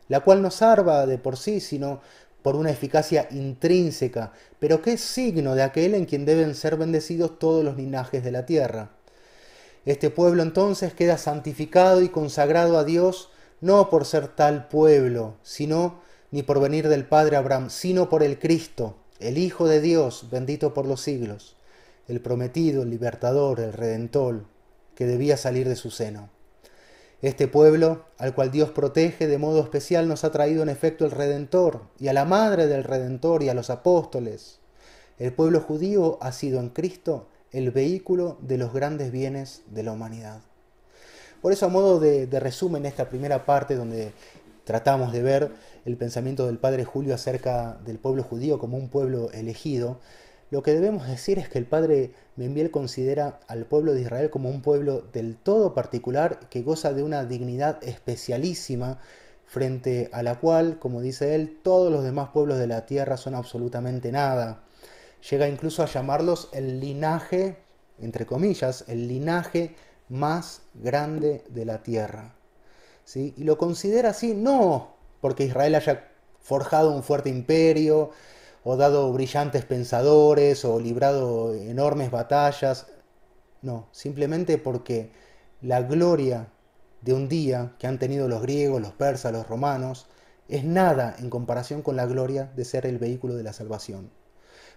la cual no salva de por sí, sino por una eficacia intrínseca, pero que es signo de aquel en quien deben ser bendecidos todos los linajes de la tierra. Este pueblo entonces queda santificado y consagrado a Dios, no por ser tal pueblo, sino ni por venir del Padre Abraham, sino por el Cristo, el Hijo de Dios, bendito por los siglos, el prometido, el libertador, el redentor, que debía salir de su seno. Este pueblo, al cual Dios protege de modo especial, nos ha traído en efecto el Redentor, y a la Madre del Redentor y a los apóstoles. El pueblo judío ha sido en Cristo el vehículo de los grandes bienes de la humanidad. Por eso, a modo de resumen, esta primera parte donde tratamos de ver el pensamiento del Padre Julio acerca del pueblo judío como un pueblo elegido, lo que debemos decir es que el Padre Membiel considera al pueblo de Israel como un pueblo del todo particular que goza de una dignidad especialísima frente a la cual, como dice él, todos los demás pueblos de la tierra son absolutamente nada. Llega incluso a llamarlos el linaje, entre comillas, el linaje más grande de la tierra. ¿Sí? Y lo considera así no porque Israel haya forjado un fuerte imperio, o dado brillantes pensadores, o librado enormes batallas. No, simplemente porque la gloria de un día que han tenido los griegos, los persas, los romanos, es nada en comparación con la gloria de ser el vehículo de la salvación.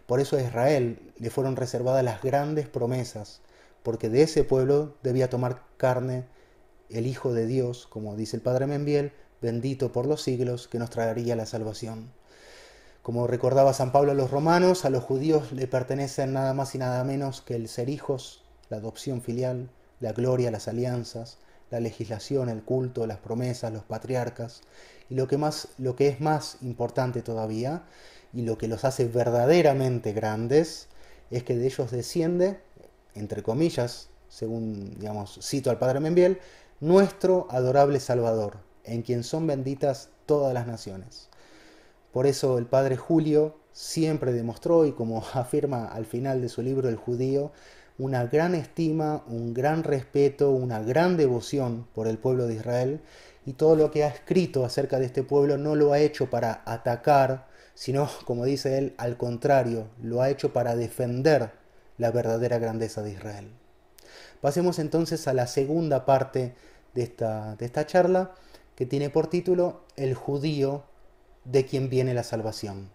Por eso a Israel le fueron reservadas las grandes promesas, porque de ese pueblo debía tomar carne el Hijo de Dios, como dice el Padre Membiel, bendito por los siglos, que nos traería la salvación. Como recordaba San Pablo a los romanos, a los judíos le pertenecen nada más y nada menos que el ser hijos, la adopción filial, la gloria, las alianzas, la legislación, el culto, las promesas, los patriarcas, y lo que es más importante todavía, y lo que los hace verdaderamente grandes, es que de ellos desciende, entre comillas, según, digamos, cito al Padre Membiel, nuestro adorable Salvador, en quien son benditas todas las naciones. Por eso el Padre Julio siempre demostró, y como afirma al final de su libro El Judío, una gran estima, un gran respeto, una gran devoción por el pueblo de Israel, y todo lo que ha escrito acerca de este pueblo no lo ha hecho para atacar, sino, como dice él, al contrario, lo ha hecho para defender la verdadera grandeza de Israel. Pasemos entonces a la segunda parte de esta charla, que tiene por título El judío de quien viene la salvación.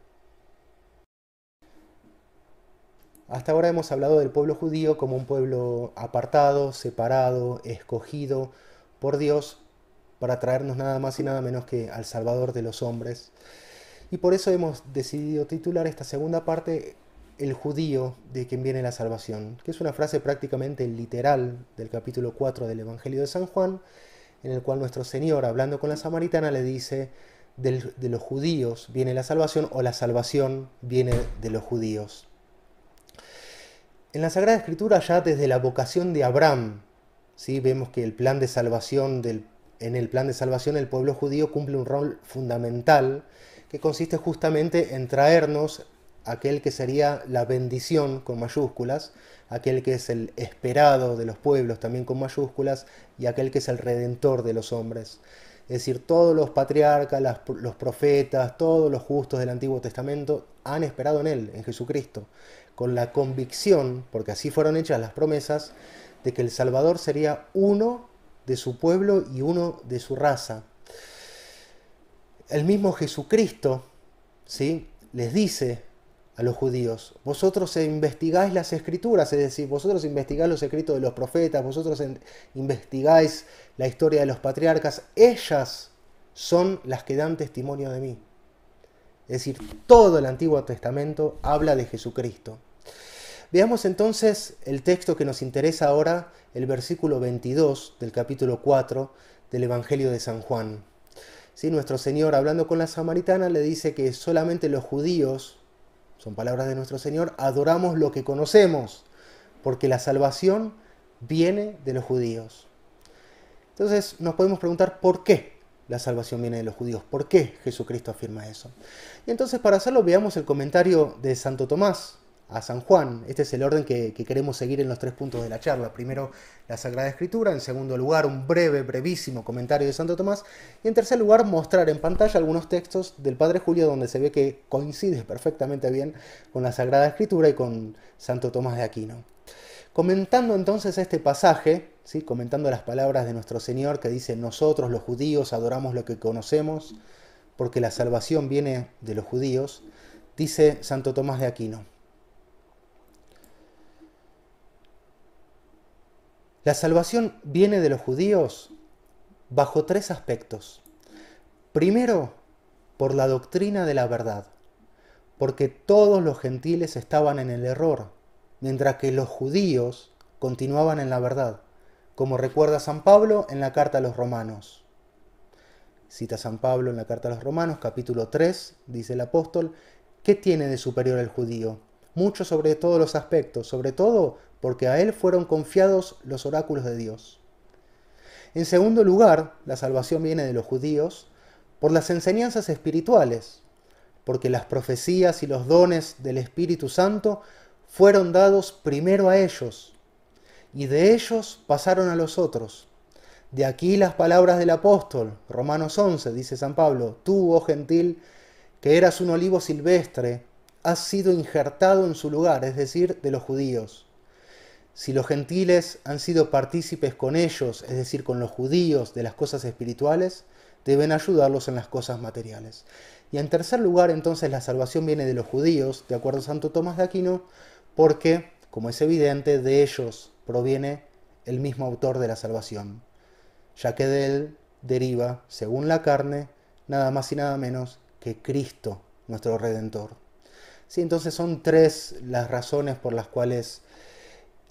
Hasta ahora hemos hablado del pueblo judío como un pueblo apartado, separado, escogido por Dios para traernos nada más y nada menos que al Salvador de los hombres. Y por eso hemos decidido titular esta segunda parte El judío de quien viene la salvación, que es una frase prácticamente literal del capítulo 4 del Evangelio de San Juan, en el cual nuestro Señor, hablando con la samaritana, le dice: de los judíos viene la salvación, o la salvación viene de los judíos. En la Sagrada Escritura, ya desde la vocación de Abraham, ¿sí?, vemos que en el plan de salvación el pueblo judío cumple un rol fundamental, que consiste justamente en traernos aquel que sería la bendición con mayúsculas, aquel que es el esperado de los pueblos también con mayúsculas, y aquel que es el redentor de los hombres. Es decir, todos los patriarcas, los profetas, todos los justos del Antiguo Testamento han esperado en él, en Jesucristo, con la convicción, porque así fueron hechas las promesas, de que el Salvador sería uno de su pueblo y uno de su raza. El mismo Jesucristo, ¿sí?, les dice a los judíos: vosotros investigáis las Escrituras, es decir, vosotros investigáis los escritos de los profetas, vosotros investigáis la historia de los patriarcas, ellas son las que dan testimonio de mí. Es decir, todo el Antiguo Testamento habla de Jesucristo. Veamos entonces el texto que nos interesa ahora, el versículo 22 del capítulo 4 del Evangelio de San Juan. ¿Sí? Nuestro Señor, hablando con la samaritana, le dice que solamente los judíos, son palabras de nuestro Señor, adoramos lo que conocemos, porque la salvación viene de los judíos. Entonces nos podemos preguntar por qué la salvación viene de los judíos, por qué Jesucristo afirma eso. Y entonces, para hacerlo, veamos el comentario de Santo Tomás a San Juan. Este es el orden que queremos seguir en los 3 puntos de la charla. Primero, la Sagrada Escritura. En segundo lugar, un brevísimo comentario de Santo Tomás. Y en tercer lugar, mostrar en pantalla algunos textos del Padre Julio donde se ve que coincide perfectamente bien con la Sagrada Escritura y con Santo Tomás de Aquino. Comentando entonces este pasaje, ¿sí?, comentando las palabras de nuestro Señor que dice: nosotros los judíos adoramos lo que conocemos, porque la salvación viene de los judíos, dice Santo Tomás de Aquino: la salvación viene de los judíos bajo 3 aspectos. Primero, por la doctrina de la verdad, porque todos los gentiles estaban en el error, mientras que los judíos continuaban en la verdad, como recuerda San Pablo en la carta a los Romanos. Cita San Pablo en la carta a los Romanos, capítulo 3, dice el apóstol: ¿qué tiene de superior el judío? Mucho sobre todos los aspectos, sobre todo porque a él fueron confiados los oráculos de Dios. En segundo lugar, la salvación viene de los judíos por las enseñanzas espirituales, porque las profecías y los dones del Espíritu Santo fueron dados primero a ellos, y de ellos pasaron a los otros. De aquí las palabras del apóstol, Romanos 11, dice San Pablo: tú, oh gentil, que eras un olivo silvestre, has sido injertado en su lugar, es decir, de los judíos. Si los gentiles han sido partícipes con ellos, es decir, con los judíos, de las cosas espirituales, deben ayudarlos en las cosas materiales. Y en tercer lugar, entonces, la salvación viene de los judíos, de acuerdo a Santo Tomás de Aquino, porque, como es evidente, de ellos proviene el mismo autor de la salvación. ya que de él deriva, según la carne, nada más y nada menos que Cristo, nuestro Redentor. Sí, entonces son tres las razones por las cuales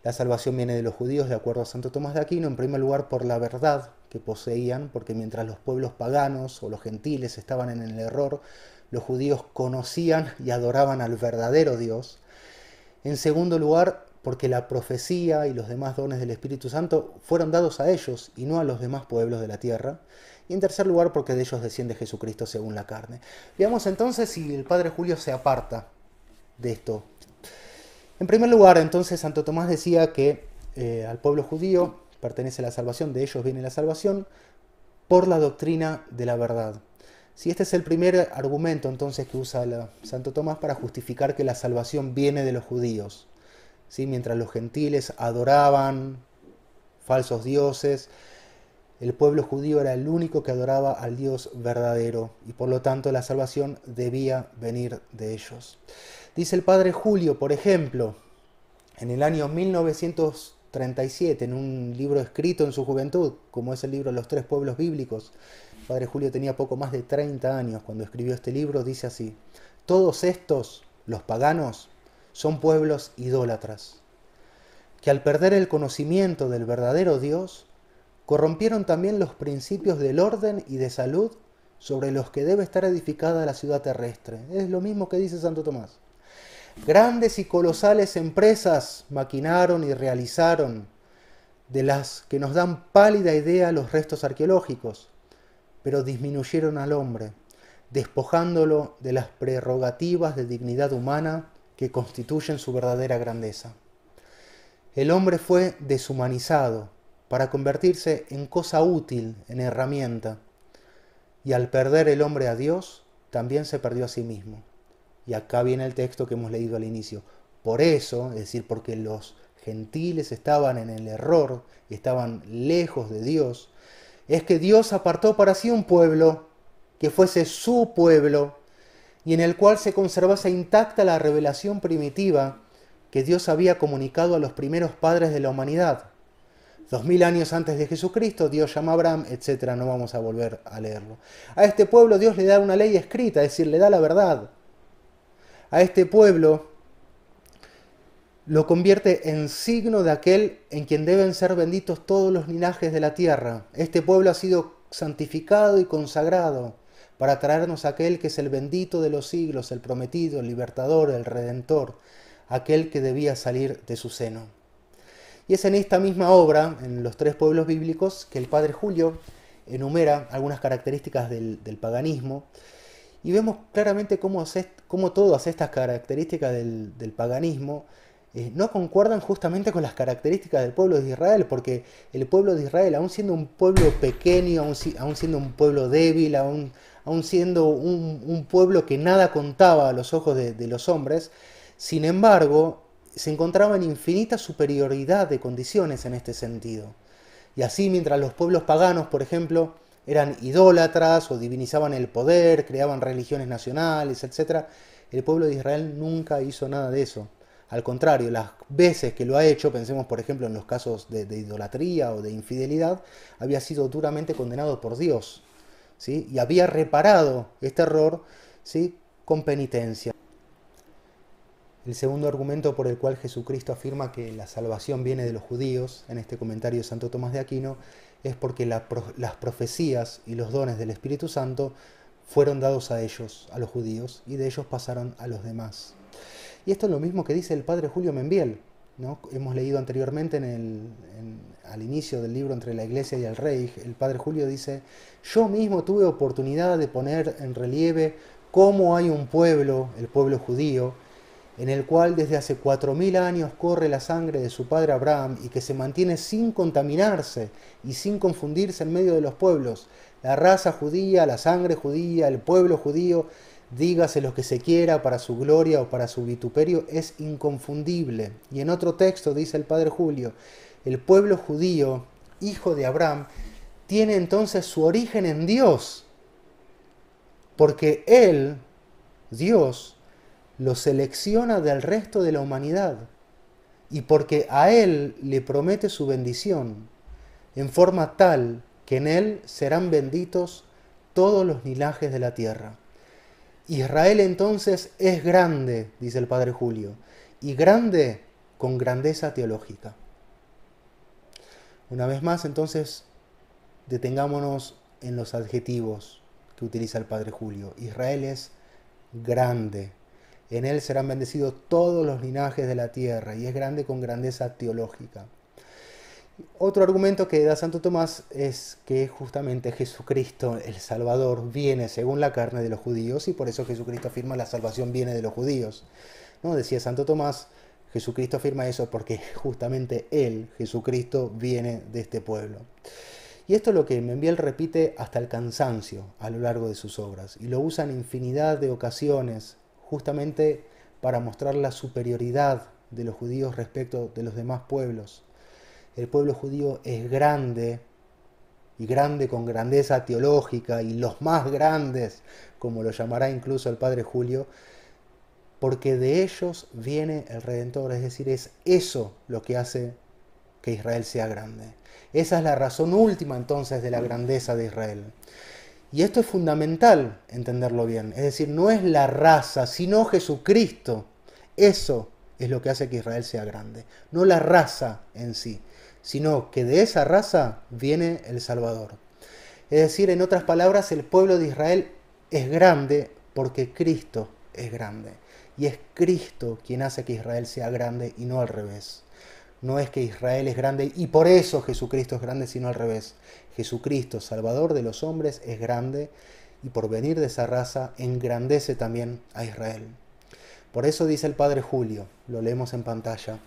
la salvación viene de los judíos, de acuerdo a Santo Tomás de Aquino. En primer lugar, por la verdad que poseían, porque mientras los pueblos paganos o los gentiles estaban en el error, los judíos conocían y adoraban al verdadero Dios. En segundo lugar, porque la profecía y los demás dones del Espíritu Santo fueron dados a ellos y no a los demás pueblos de la tierra. Y en tercer lugar, porque de ellos desciende Jesucristo según la carne. Veamos entonces si el Padre Julio se aparta de esto. En primer lugar, entonces, Santo Tomás decía que al pueblo judío pertenece la salvación, de ellos viene la salvación, por la doctrina de la verdad. Si este es el primer argumento entonces que usa Santo Tomás para justificar que la salvación viene de los judíos. ¿Sí? Mientras los gentiles adoraban falsos dioses, el pueblo judío era el único que adoraba al Dios verdadero y por lo tanto la salvación debía venir de ellos. Dice el Padre Julio, por ejemplo, en el año 1937, en un libro escrito en su juventud, como es el libro Los Tres Pueblos Bíblicos. El Padre Julio tenía poco más de 30 años cuando escribió este libro. Dice así: todos estos, los paganos, son pueblos idólatras, que al perder el conocimiento del verdadero Dios, corrompieron también los principios del orden y de salud sobre los que debe estar edificada la ciudad terrestre. Es lo mismo que dice Santo Tomás. Grandes y colosales empresas maquinaron y realizaron, de las que nos dan pálida idea los restos arqueológicos, pero disminuyeron al hombre, despojándolo de las prerrogativas de dignidad humana que constituyen su verdadera grandeza. El hombre fue deshumanizado para convertirse en cosa útil, en herramienta, y al perder el hombre a Dios, también se perdió a sí mismo. Y acá viene el texto que hemos leído al inicio. Por eso, es decir, porque los gentiles estaban en el error, estaban lejos de Dios, es que Dios apartó para sí un pueblo que fuese su pueblo y en el cual se conservase intacta la revelación primitiva que Dios había comunicado a los primeros padres de la humanidad. 2000 años antes de Jesucristo, Dios llama a Abraham, etc. No vamos a volver a leerlo. A este pueblo Dios le da una ley escrita, es decir, le da la verdad. A este pueblo lo convierte en signo de aquel en quien deben ser benditos todos los linajes de la tierra. Este pueblo ha sido santificado y consagrado para traernos a aquel que es el bendito de los siglos, el prometido, el libertador, el redentor, aquel que debía salir de su seno. Y es en esta misma obra, en los tres pueblos bíblicos, que el Padre Julio enumera algunas características del paganismo. Y vemos claramente cómo todas estas características del paganismo no concuerdan justamente con las características del pueblo de Israel, porque el pueblo de Israel, aun siendo un pueblo pequeño, aun siendo un pueblo débil, aun siendo un pueblo que nada contaba a los ojos de los hombres, sin embargo, se encontraba en infinita superioridad de condiciones en este sentido. Y así, mientras los pueblos paganos, por ejemplo, eran idólatras o divinizaban el poder, creaban religiones nacionales, etc., el pueblo de Israel nunca hizo nada de eso. Al contrario, las veces que lo ha hecho, pensemos por ejemplo en los casos de idolatría o de infidelidad, había sido duramente condenado por Dios, ¿sí? Y había reparado este error, ¿sí?, con penitencia. El segundo argumento por el cual Jesucristo afirma que la salvación viene de los judíos, en este comentario de Santo Tomás de Aquino, es porque las profecías y los dones del Espíritu Santo fueron dados a ellos, a los judíos, y de ellos pasaron a los demás. Y esto es lo mismo que dice el Padre Julio Membiel, ¿no? Hemos leído anteriormente al inicio del libro Entre la Iglesia y el Rey, el Padre Julio dice: yo mismo tuve oportunidad de poner en relieve cómo hay un pueblo, el pueblo judío, en el cual desde hace 4000 años corre la sangre de su padre Abraham y que se mantiene sin contaminarse y sin confundirse en medio de los pueblos. La raza judía, la sangre judía, el pueblo judío, dígase lo que se quiera para su gloria o para su vituperio, es inconfundible. Y en otro texto dice el Padre Julio: el pueblo judío, hijo de Abraham, tiene entonces su origen en Dios, porque Él, Dios, lo selecciona del resto de la humanidad y porque a Él le promete su bendición, en forma tal que en él serán benditos todos los linajes de la tierra. Israel entonces es grande, dice el padre Julio, y grande con grandeza teológica. Una vez más, entonces, detengámonos en los adjetivos que utiliza el padre Julio. Israel es grande. En él serán bendecidos todos los linajes de la tierra, y es grande con grandeza teológica. Otro argumento que da Santo Tomás es que justamente Jesucristo, el Salvador, viene según la carne de los judíos, y por eso Jesucristo afirma la salvación viene de los judíos. ¿No? Decía Santo Tomás, Jesucristo afirma eso porque justamente Él, Jesucristo, viene de este pueblo. Y esto es lo que Membiel repite hasta el cansancio a lo largo de sus obras, y lo usa en infinidad de ocasiones, justamente para mostrar la superioridad de los judíos respecto de los demás pueblos. El pueblo judío es grande, y grande con grandeza teológica, y los más grandes, como lo llamará incluso el padre Julio, porque de ellos viene el Redentor, es decir, es eso lo que hace que Israel sea grande. Esa es la razón última entonces de la grandeza de Israel. Y esto es fundamental entenderlo bien, es decir, no es la raza, sino Jesucristo. Eso es lo que hace que Israel sea grande, no la raza en sí, sino que de esa raza viene el Salvador. Es decir, en otras palabras, el pueblo de Israel es grande porque Cristo es grande. Y es Cristo quien hace que Israel sea grande y no al revés. No es que Israel es grande y por eso Jesucristo es grande, sino al revés. Jesucristo, Salvador de los hombres, es grande y por venir de esa raza engrandece también a Israel. Por eso dice el padre Julio, lo leemos en pantalla,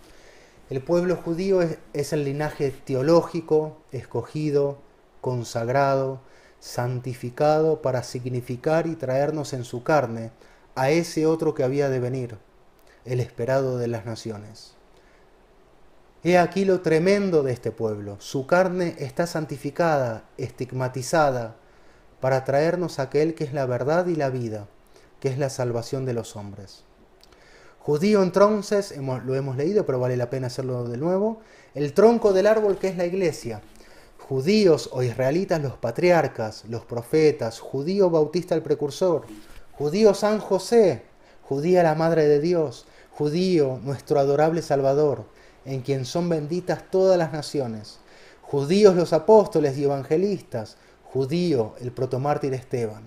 el pueblo judío es el linaje teológico, escogido, consagrado, santificado para significar y traernos en su carne a ese otro que había de venir, el esperado de las naciones. He aquí lo tremendo de este pueblo. Su carne está santificada, estigmatizada, para traernos a aquel que es la verdad y la vida, que es la salvación de los hombres. Judío entonces, lo hemos leído, pero vale la pena hacerlo de nuevo, el tronco del árbol que es la iglesia. Judíos o israelitas los patriarcas, los profetas, judío Bautista el precursor, judío San José, judía la Madre de Dios, judío nuestro adorable Salvador, en quien son benditas todas las naciones, judíos los apóstoles y evangelistas, judío el protomártir Esteban.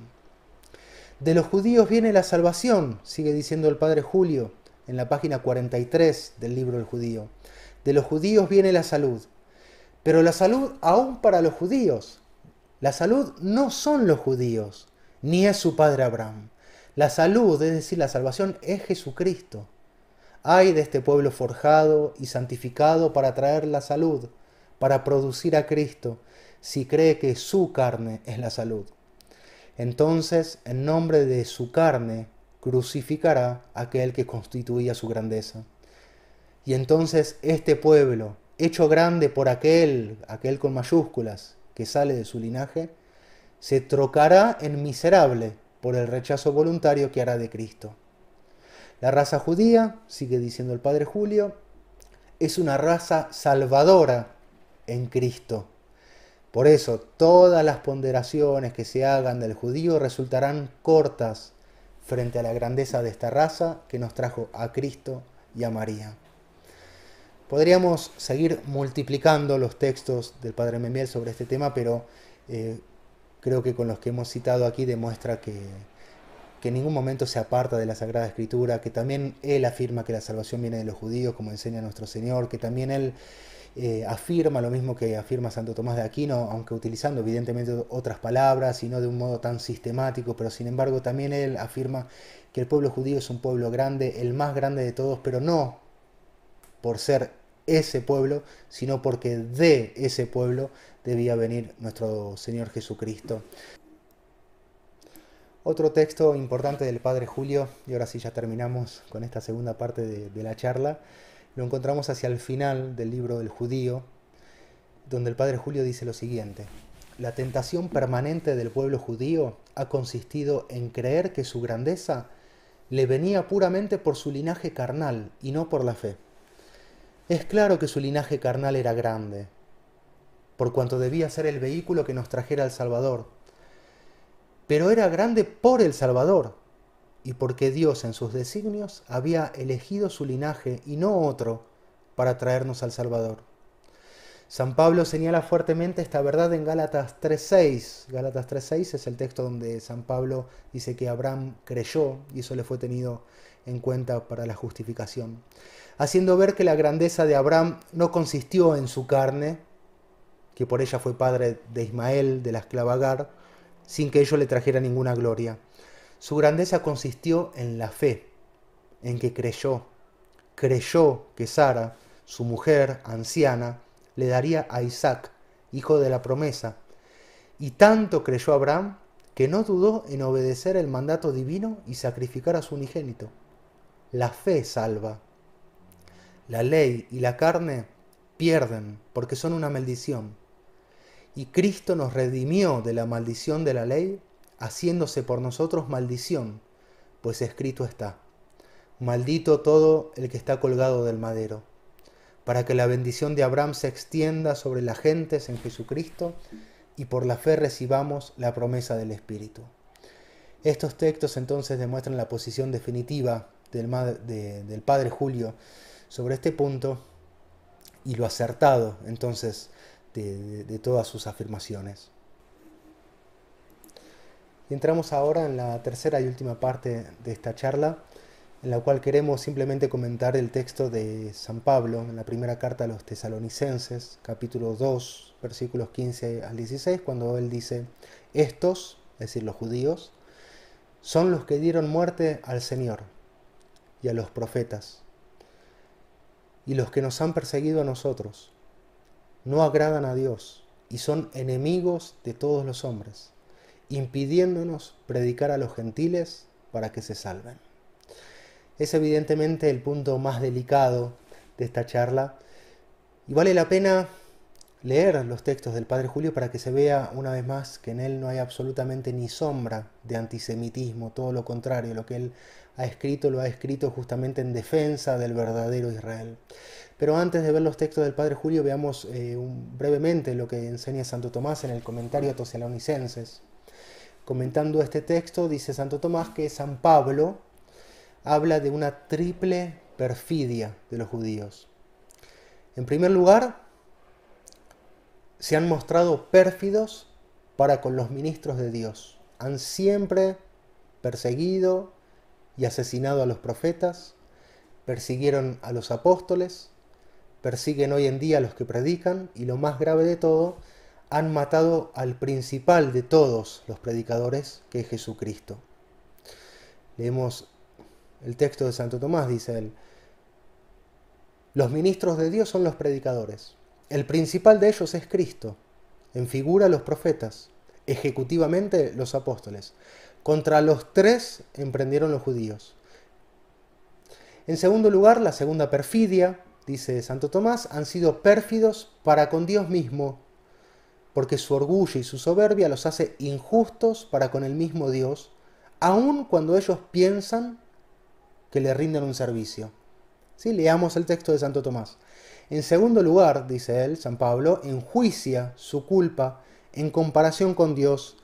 De los judíos viene la salvación, sigue diciendo el padre Julio, en la página 43 del libro del judío. De los judíos viene la salud, pero la salud aún para los judíos. La salud no son los judíos, ni es su padre Abraham. La salud, es decir, la salvación, es Jesucristo. Ay de este pueblo forjado y santificado para traer la salud, para producir a Cristo, si cree que su carne es la salud. Entonces, en nombre de su carne, crucificará a aquel que constituía su grandeza. Y entonces este pueblo, hecho grande por aquel con mayúsculas, que sale de su linaje, se trocará en miserable por el rechazo voluntario que hará de Cristo. La raza judía, sigue diciendo el padre Julio, es una raza salvadora en Cristo. Por eso, todas las ponderaciones que se hagan del judío resultarán cortas frente a la grandeza de esta raza que nos trajo a Cristo y a María. Podríamos seguir multiplicando los textos del padre Membiel sobre este tema, pero creo que con los que hemos citado aquí demuestra que en ningún momento se aparta de la Sagrada Escritura, que también él afirma que la salvación viene de los judíos, como enseña nuestro Señor, que también él afirma lo mismo que afirma Santo Tomás de Aquino, aunque utilizando evidentemente otras palabras y no de un modo tan sistemático, pero sin embargo también él afirma que el pueblo judío es un pueblo grande, el más grande de todos, pero no por ser ese pueblo, sino porque de ese pueblo debía venir nuestro Señor Jesucristo. Otro texto importante del padre Julio, y ahora sí ya terminamos con esta segunda parte de la charla, lo encontramos hacia el final del libro del judío, donde el padre Julio dice lo siguiente: la tentación permanente del pueblo judío ha consistido en creer que su grandeza le venía puramente por su linaje carnal y no por la fe. Es claro que su linaje carnal era grande, por cuanto debía ser el vehículo que nos trajera al Salvador. Pero era grande por el Salvador, y porque Dios en sus designios había elegido su linaje y no otro para traernos al Salvador. San Pablo señala fuertemente esta verdad en Gálatas 3:6. Gálatas 3:6 es el texto donde San Pablo dice que Abraham creyó y eso le fue tenido en cuenta para la justificación, haciendo ver que la grandeza de Abraham no consistió en su carne, que por ella fue padre de Ismael, de la esclava Agar, sin que ello le trajera ninguna gloria. Su grandeza consistió en la fe, en que creyó que Sara, su mujer anciana, le daría a Isaac, hijo de la promesa. Y tanto creyó Abraham que no dudó en obedecer el mandato divino y sacrificar a su unigénito. La fe salva. La ley y la carne pierden porque son una maldición. Y Cristo nos redimió de la maldición de la ley, haciéndose por nosotros maldición, pues escrito está: maldito todo el que está colgado del madero, para que la bendición de Abraham se extienda sobre las gentes en Jesucristo y por la fe recibamos la promesa del Espíritu. Estos textos entonces demuestran la posición definitiva del Padre Julio sobre este punto y lo acertado entonces de todas sus afirmaciones. Y entramos ahora en la tercera y última parte de esta charla, en la cual queremos simplemente comentar el texto de San Pablo en la primera carta a los Tesalonicenses, capítulo 2, versículos 15 al 16, cuando él dice: estos, es decir, los judíos, son los que dieron muerte al Señor y a los profetas, y los que nos han perseguido a nosotros. No agradan a Dios y son enemigos de todos los hombres, impidiéndonos predicar a los gentiles para que se salven. Es evidentemente el punto más delicado de esta charla y vale la pena leer los textos del Padre Julio para que se vea una vez más que en él no hay absolutamente ni sombra de antisemitismo, todo lo contrario, lo que él ha escrito lo ha escrito justamente en defensa del verdadero Israel. Pero antes de ver los textos del Padre Julio, veamos brevemente lo que enseña Santo Tomás en el comentario a Tesalonicenses. Comentando este texto, dice Santo Tomás que San Pablo habla de una triple perfidia de los judíos. En primer lugar, se han mostrado pérfidos para con los ministros de Dios. Han siempre perseguido y asesinado a los profetas, persiguieron a los apóstoles, persiguen hoy en día a los que predican y lo más grave de todo, han matado al principal de todos los predicadores, que es Jesucristo. Leemos el texto de Santo Tomás, dice él: los ministros de Dios son los predicadores. El principal de ellos es Cristo, en figura los profetas, ejecutivamente los apóstoles. Contra los tres emprendieron los judíos. En segundo lugar, la segunda perfidia, dice Santo Tomás, han sido pérfidos para con Dios mismo, porque su orgullo y su soberbia los hace injustos para con el mismo Dios, aun cuando ellos piensan que le rinden un servicio. ¿Sí? Leamos el texto de Santo Tomás. En segundo lugar, dice él, San Pablo, enjuicia su culpa en comparación con Dios,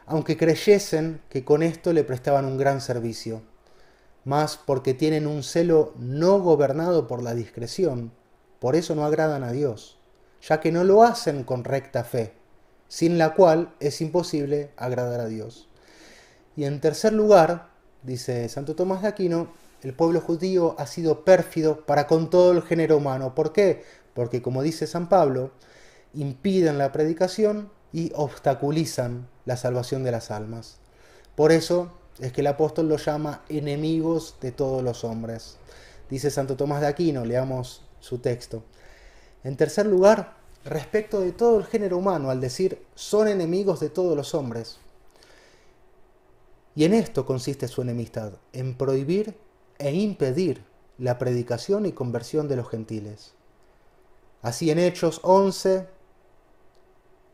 aunque creyesen que con esto le prestaban un gran servicio, mas porque tienen un celo no gobernado por la discreción, por eso no agradan a Dios, ya que no lo hacen con recta fe, sin la cual es imposible agradar a Dios. Y en tercer lugar, dice Santo Tomás de Aquino, el pueblo judío ha sido pérfido para con todo el género humano. ¿Por qué? Porque, como dice San Pablo, impiden la predicación y obstaculizan la salvación de las almas. Por eso es que el apóstol los llama enemigos de todos los hombres. Dice Santo Tomás de Aquino, leamos su texto. En tercer lugar, respecto de todo el género humano, al decir son enemigos de todos los hombres. Y en esto consiste su enemistad, en prohibir e impedir la predicación y conversión de los gentiles. Así en Hechos 11,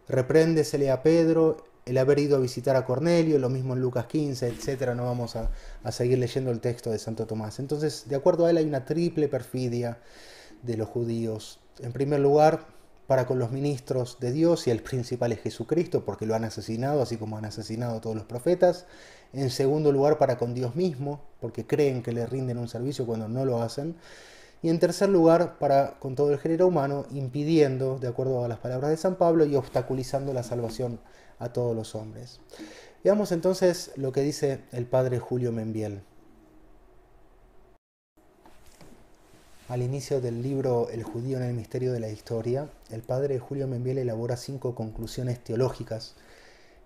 repréndesele a Pedro el haber ido a visitar a Cornelio, lo mismo en Lucas 15, etc. No vamos a seguir leyendo el texto de Santo Tomás. Entonces, de acuerdo a él, hay una triple perfidia de los judíos. En primer lugar, para con los ministros de Dios, y el principal es Jesucristo, porque lo han asesinado, así como han asesinado a todos los profetas. En segundo lugar, para con Dios mismo, porque creen que le rinden un servicio cuando no lo hacen. Y en tercer lugar, para con todo el género humano, impidiendo, de acuerdo a las palabras de San Pablo, y obstaculizando la salvación a todos los hombres. Veamos entonces lo que dice el padre Julio Membiel. Al inicio del libro El judío en el misterio de la historia, el padre Julio Membiel elabora 5 conclusiones teológicas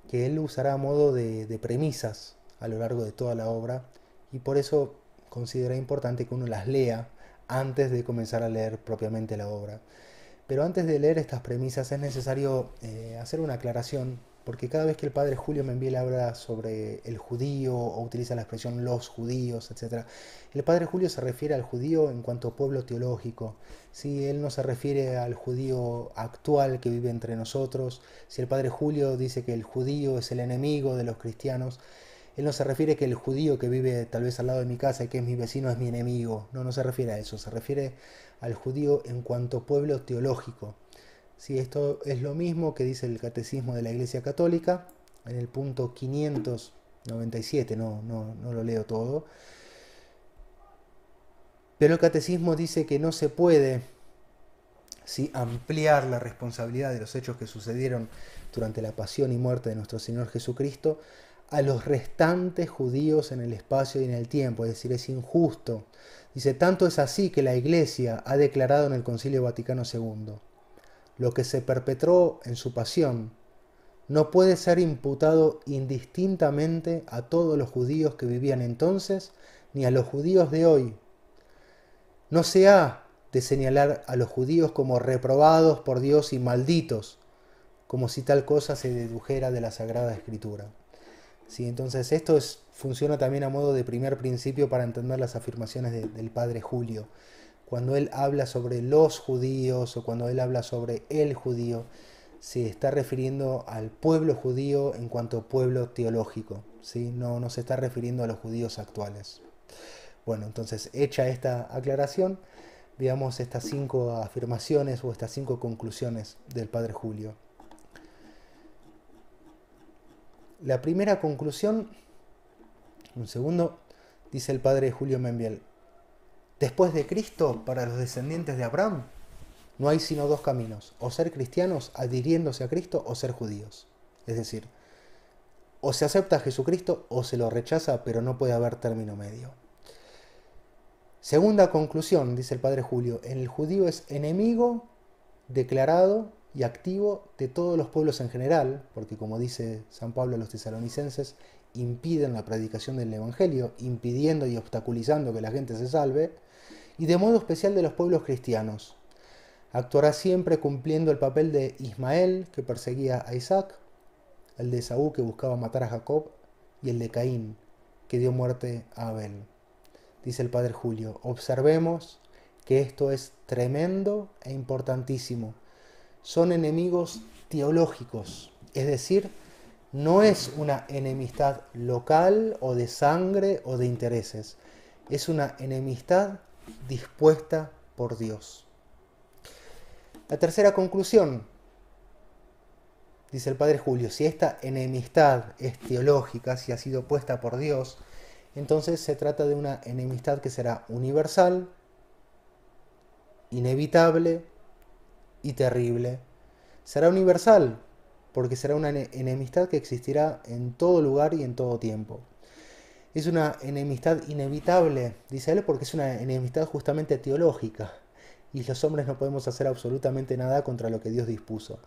que él usará a modo de premisas a lo largo de toda la obra, y por eso considera importante que uno las lea antes de comenzar a leer propiamente la obra. Pero antes de leer estas premisas es necesario hacer una aclaración, porque cada vez que el padre Julio Membiel habla sobre el judío o utiliza la expresión los judíos, etc., el padre Julio se refiere al judío en cuanto a pueblo teológico. Si él no se refiere al judío actual que vive entre nosotros, si el padre Julio dice que el judío es el enemigo de los cristianos, él no se refiere que el judío que vive tal vez al lado de mi casa y que es mi vecino es mi enemigo. No, no se refiere a eso, se refiere al judío en cuanto pueblo teológico. Sí, esto es lo mismo que dice el Catecismo de la Iglesia Católica, en el punto 597, no lo leo todo. Pero el Catecismo dice que no se puede ampliar la responsabilidad de los hechos que sucedieron durante la pasión y muerte de nuestro Señor Jesucristo a los restantes judíos en el espacio y en el tiempo, es decir, es injusto. Dice, tanto es así que la Iglesia ha declarado en el Concilio Vaticano II: lo que se perpetró en su pasión no puede ser imputado indistintamente a todos los judíos que vivían entonces, ni a los judíos de hoy. No se ha de señalar a los judíos como reprobados por Dios y malditos, como si tal cosa se dedujera de la Sagrada Escritura. Sí, entonces esto funciona también a modo de primer principio para entender las afirmaciones del padre Julio. Cuando él habla sobre los judíos o cuando él habla sobre el judío, se está refiriendo al pueblo judío en cuanto a pueblo teológico, ¿sí? No se está refiriendo a los judíos actuales. Bueno, entonces, hecha esta aclaración, veamos estas 5 afirmaciones o estas 5 conclusiones del padre Julio. La primera conclusión, un segundo, dice el padre Julio Membiel: después de Cristo, para los descendientes de Abraham, no hay sino 2 caminos: o ser cristianos adhiriéndose a Cristo, o ser judíos. Es decir, o se acepta a Jesucristo o se lo rechaza, pero no puede haber término medio. Segunda conclusión, dice el padre Julio: el judío es enemigo declarado y activo de todos los pueblos en general, porque como dice San Pablo a los tesalonicenses, impiden la predicación del Evangelio, impidiendo y obstaculizando que la gente se salve, y de modo especial de los pueblos cristianos. Actuará siempre cumpliendo el papel de Ismael, que perseguía a Isaac, el de Esaú, que buscaba matar a Jacob, y el de Caín, que dio muerte a Abel. Dice el padre Julio: observemos que esto es tremendo e importantísimo. Son enemigos teológicos, es decir, no es una enemistad local o de sangre o de intereses, es una enemistad dispuesta por Dios. La tercera conclusión, dice el padre Julio: si esta enemistad es teológica, si ha sido puesta por Dios, entonces se trata de una enemistad que será universal, inevitable y terrible. Será universal porque será una enemistad que existirá en todo lugar y en todo tiempo. Es una enemistad inevitable, dice él, porque es una enemistad justamente teológica, y los hombres no podemos hacer absolutamente nada contra lo que Dios dispuso.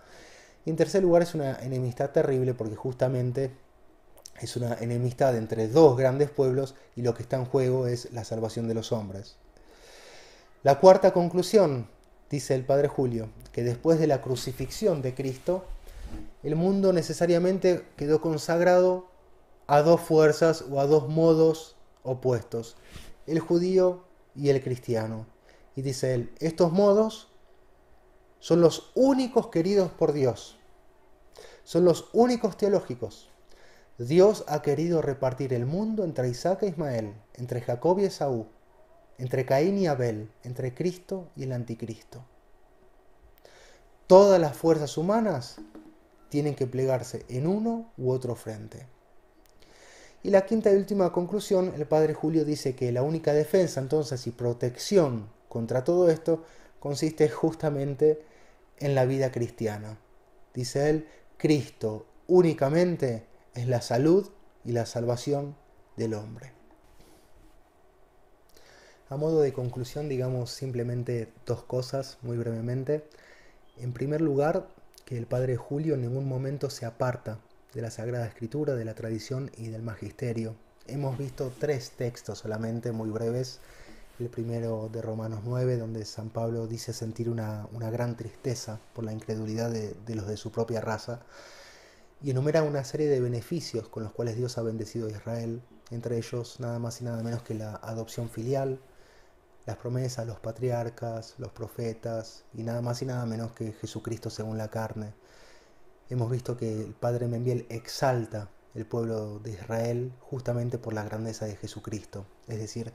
Y en tercer lugar, es una enemistad terrible porque justamente es una enemistad entre 2 grandes pueblos y lo que está en juego es la salvación de los hombres. La cuarta conclusión, dice el padre Julio, que después de la crucifixión de Cristo, el mundo necesariamente quedó consagrado a 2 fuerzas o a 2 modos opuestos: el judío y el cristiano. Y dice él: estos modos son los únicos queridos por Dios, son los únicos teológicos. Dios ha querido repartir el mundo entre Isaac e Ismael, entre Jacob y Esaú, entre Caín y Abel, entre Cristo y el anticristo. todas las fuerzas humanas tienen que plegarse en uno u otro frente. Y la quinta y última conclusión, el padre Julio dice que la única defensa entonces y protección contra todo esto consiste justamente en la vida cristiana. Dice él, Cristo únicamente es la salud y la salvación del hombre. A modo de conclusión, digamos simplemente dos cosas muy brevemente. En primer lugar, que el padre Julio en ningún momento se aparta de la Sagrada Escritura, de la tradición y del magisterio. Hemos visto 3 textos solamente, muy breves. El primero de Romanos 9, donde San Pablo dice sentir una gran tristeza por la incredulidad de los de su propia raza, y enumera una serie de beneficios con los cuales Dios ha bendecido a Israel, entre ellos nada más y nada menos que la adopción filial, las promesas, los patriarcas, los profetas, y nada más y nada menos que Jesucristo según la carne. Hemos visto que el padre Membiel exalta el pueblo de Israel justamente por la grandeza de Jesucristo. Es decir,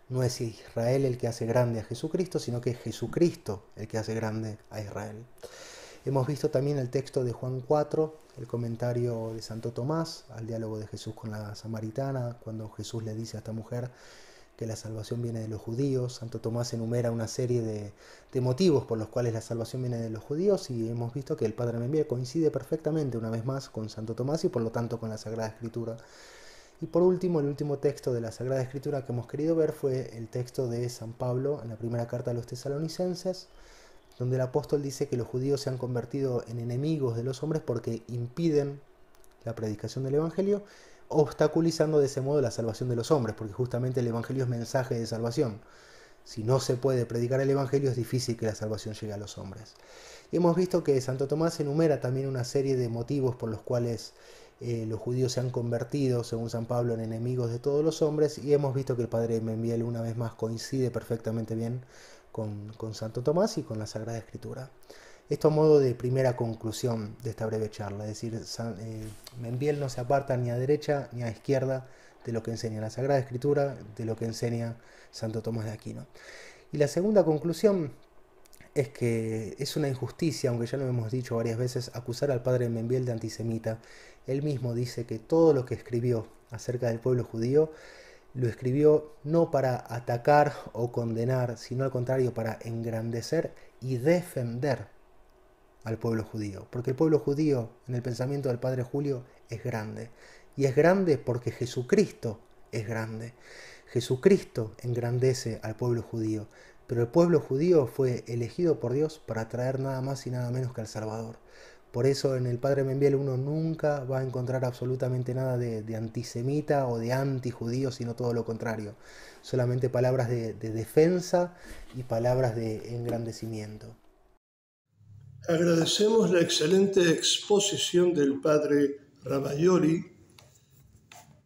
no es Israel el que hace grande a Jesucristo, sino que es Jesucristo el que hace grande a Israel. Hemos visto también el texto de Juan 4, el comentario de Santo Tomás al diálogo de Jesús con la samaritana, cuando Jesús le dice a esta mujer que la salvación viene de los judíos. Santo Tomás enumera una serie de motivos por los cuales la salvación viene de los judíos, y hemos visto que el padre Membiel coincide perfectamente una vez más con Santo Tomás y por lo tanto con la Sagrada Escritura. Y por último, el último texto de la Sagrada Escritura que hemos querido ver fue el texto de San Pablo en la primera carta a los Tesalonicenses, donde el apóstol dice que los judíos se han convertido en enemigos de los hombres porque impiden la predicación del Evangelio, obstaculizando de ese modo la salvación de los hombres, porque justamente el Evangelio es mensaje de salvación. Si no se puede predicar el Evangelio, es difícil que la salvación llegue a los hombres. Y hemos visto que Santo Tomás enumera también una serie de motivos por los cuales los judíos se han convertido, según San Pablo, en enemigos de todos los hombres, y hemos visto que el padre Membiel una vez más coincide perfectamente bien con Santo Tomás y con la Sagrada Escritura. Esto a modo de primera conclusión de esta breve charla, es decir, Membiel no se aparta ni a derecha ni a izquierda de lo que enseña la Sagrada Escritura, de lo que enseña Santo Tomás de Aquino. Y la segunda conclusión es que es una injusticia, aunque ya lo hemos dicho varias veces, acusar al padre Membiel de antisemita. Él mismo dice que todo lo que escribió acerca del pueblo judío lo escribió no para atacar o condenar, sino al contrario, para engrandecer y defender al pueblo judío. Porque el pueblo judío, en el pensamiento del padre Julio, es grande. Y es grande porque Jesucristo es grande. Jesucristo engrandece al pueblo judío. Pero el pueblo judío fue elegido por Dios para traer nada más y nada menos que al Salvador. Por eso en el padre Membiel uno nunca va a encontrar absolutamente nada de antisemita o de antijudío, sino todo lo contrario. Solamente palabras de defensa y palabras de engrandecimiento. Agradecemos la excelente exposición del padre Ravaioli,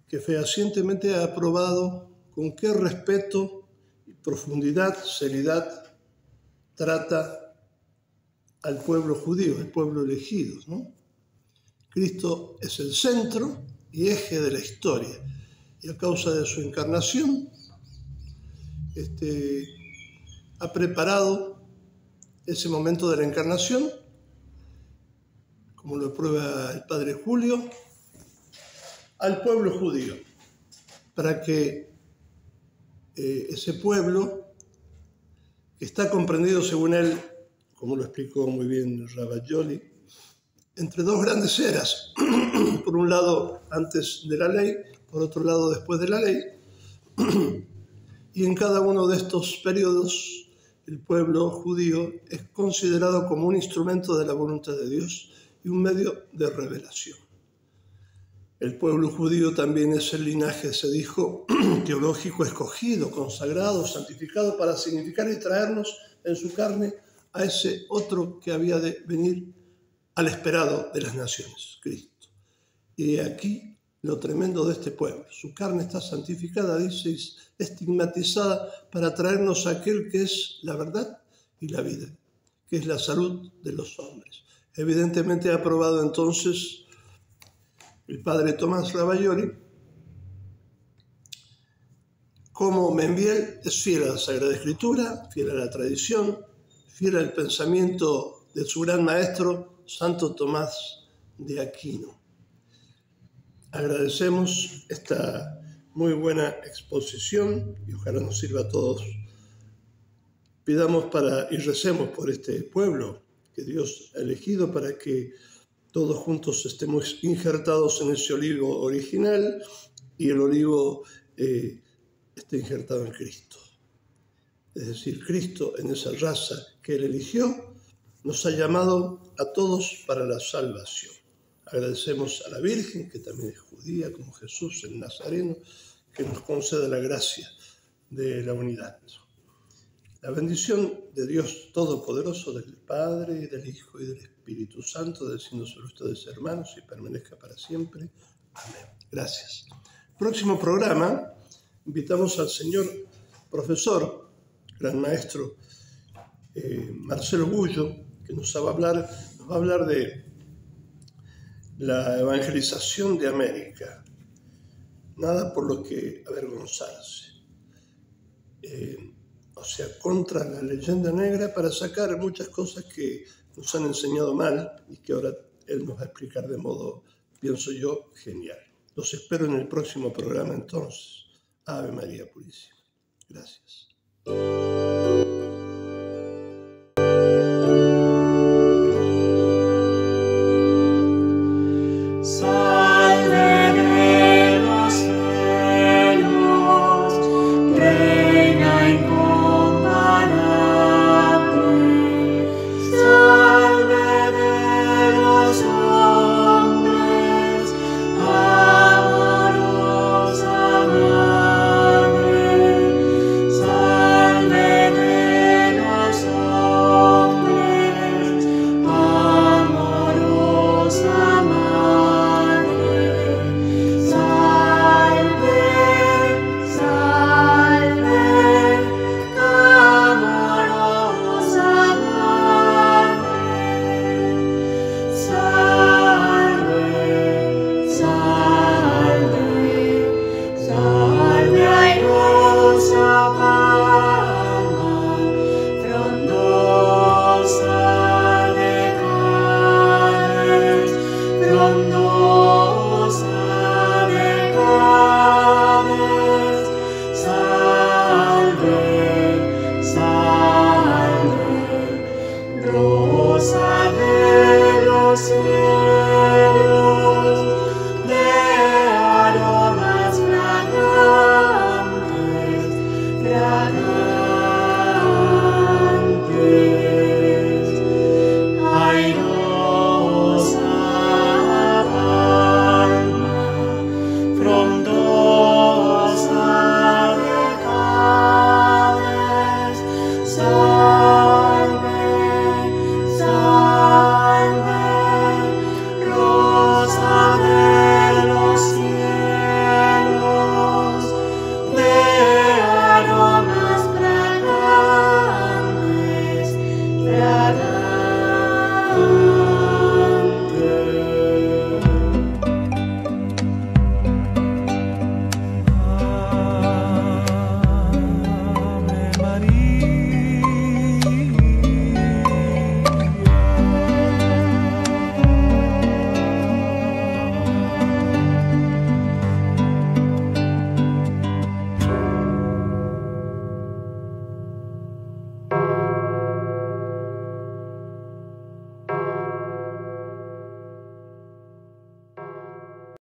que fehacientemente ha aprobado con qué respeto, profundidad, seriedad trata al pueblo judío, el pueblo elegido, ¿no? Cristo es el centro y eje de la historia, y a causa de su encarnación ha preparado ese momento de la encarnación, como lo prueba el padre Julio, al pueblo judío, para que ese pueblo, que está comprendido según él, como lo explicó muy bien Ravaioli, entre dos grandes eras, por un lado antes de la ley, por otro lado después de la ley, y en cada uno de estos periodos el pueblo judío es considerado como un instrumento de la voluntad de Dios y un medio de revelación. El pueblo judío también es el linaje, se dijo, teológico escogido, consagrado, santificado para significar y traernos en su carne a ese otro que había de venir al esperado de las naciones, Cristo. Y aquí lo tremendo de este pueblo. Su carne está santificada, dice, estigmatizada para traernos a aquel que es la verdad y la vida, que es la salud de los hombres. Evidentemente ha aprobado entonces el padre Tomás Ravaioli como Membiel es fiel a la Sagrada Escritura, fiel a la tradición, fiel al pensamiento de su gran maestro, Santo Tomás de Aquino. Agradecemos esta muy buena exposición y ojalá nos sirva a todos. Pidamos y recemos por este pueblo que Dios ha elegido para que todos juntos estemos injertados en ese olivo original y el olivo esté injertado en Cristo. Es decir, Cristo en esa raza que Él eligió nos ha llamado a todos para la salvación. Agradecemos a la Virgen, que también es judía, como Jesús el Nazareno, que nos conceda la gracia de la unidad. La bendición de Dios Todopoderoso, del Padre, y del Hijo, y del Espíritu Santo, descienda sobre ustedes, hermanos, y permanezca para siempre. Amén. Gracias. Próximo programa, invitamos al señor profesor, gran maestro, Marcelo Gullo, que nos va a hablar de la evangelización de América. Nada por lo que avergonzarse. O sea, contra la leyenda negra, para sacar muchas cosas que nos han enseñado mal y que ahora él nos va a explicar de modo, pienso yo, genial. Los espero en el próximo programa entonces. Ave María Purísima. Gracias.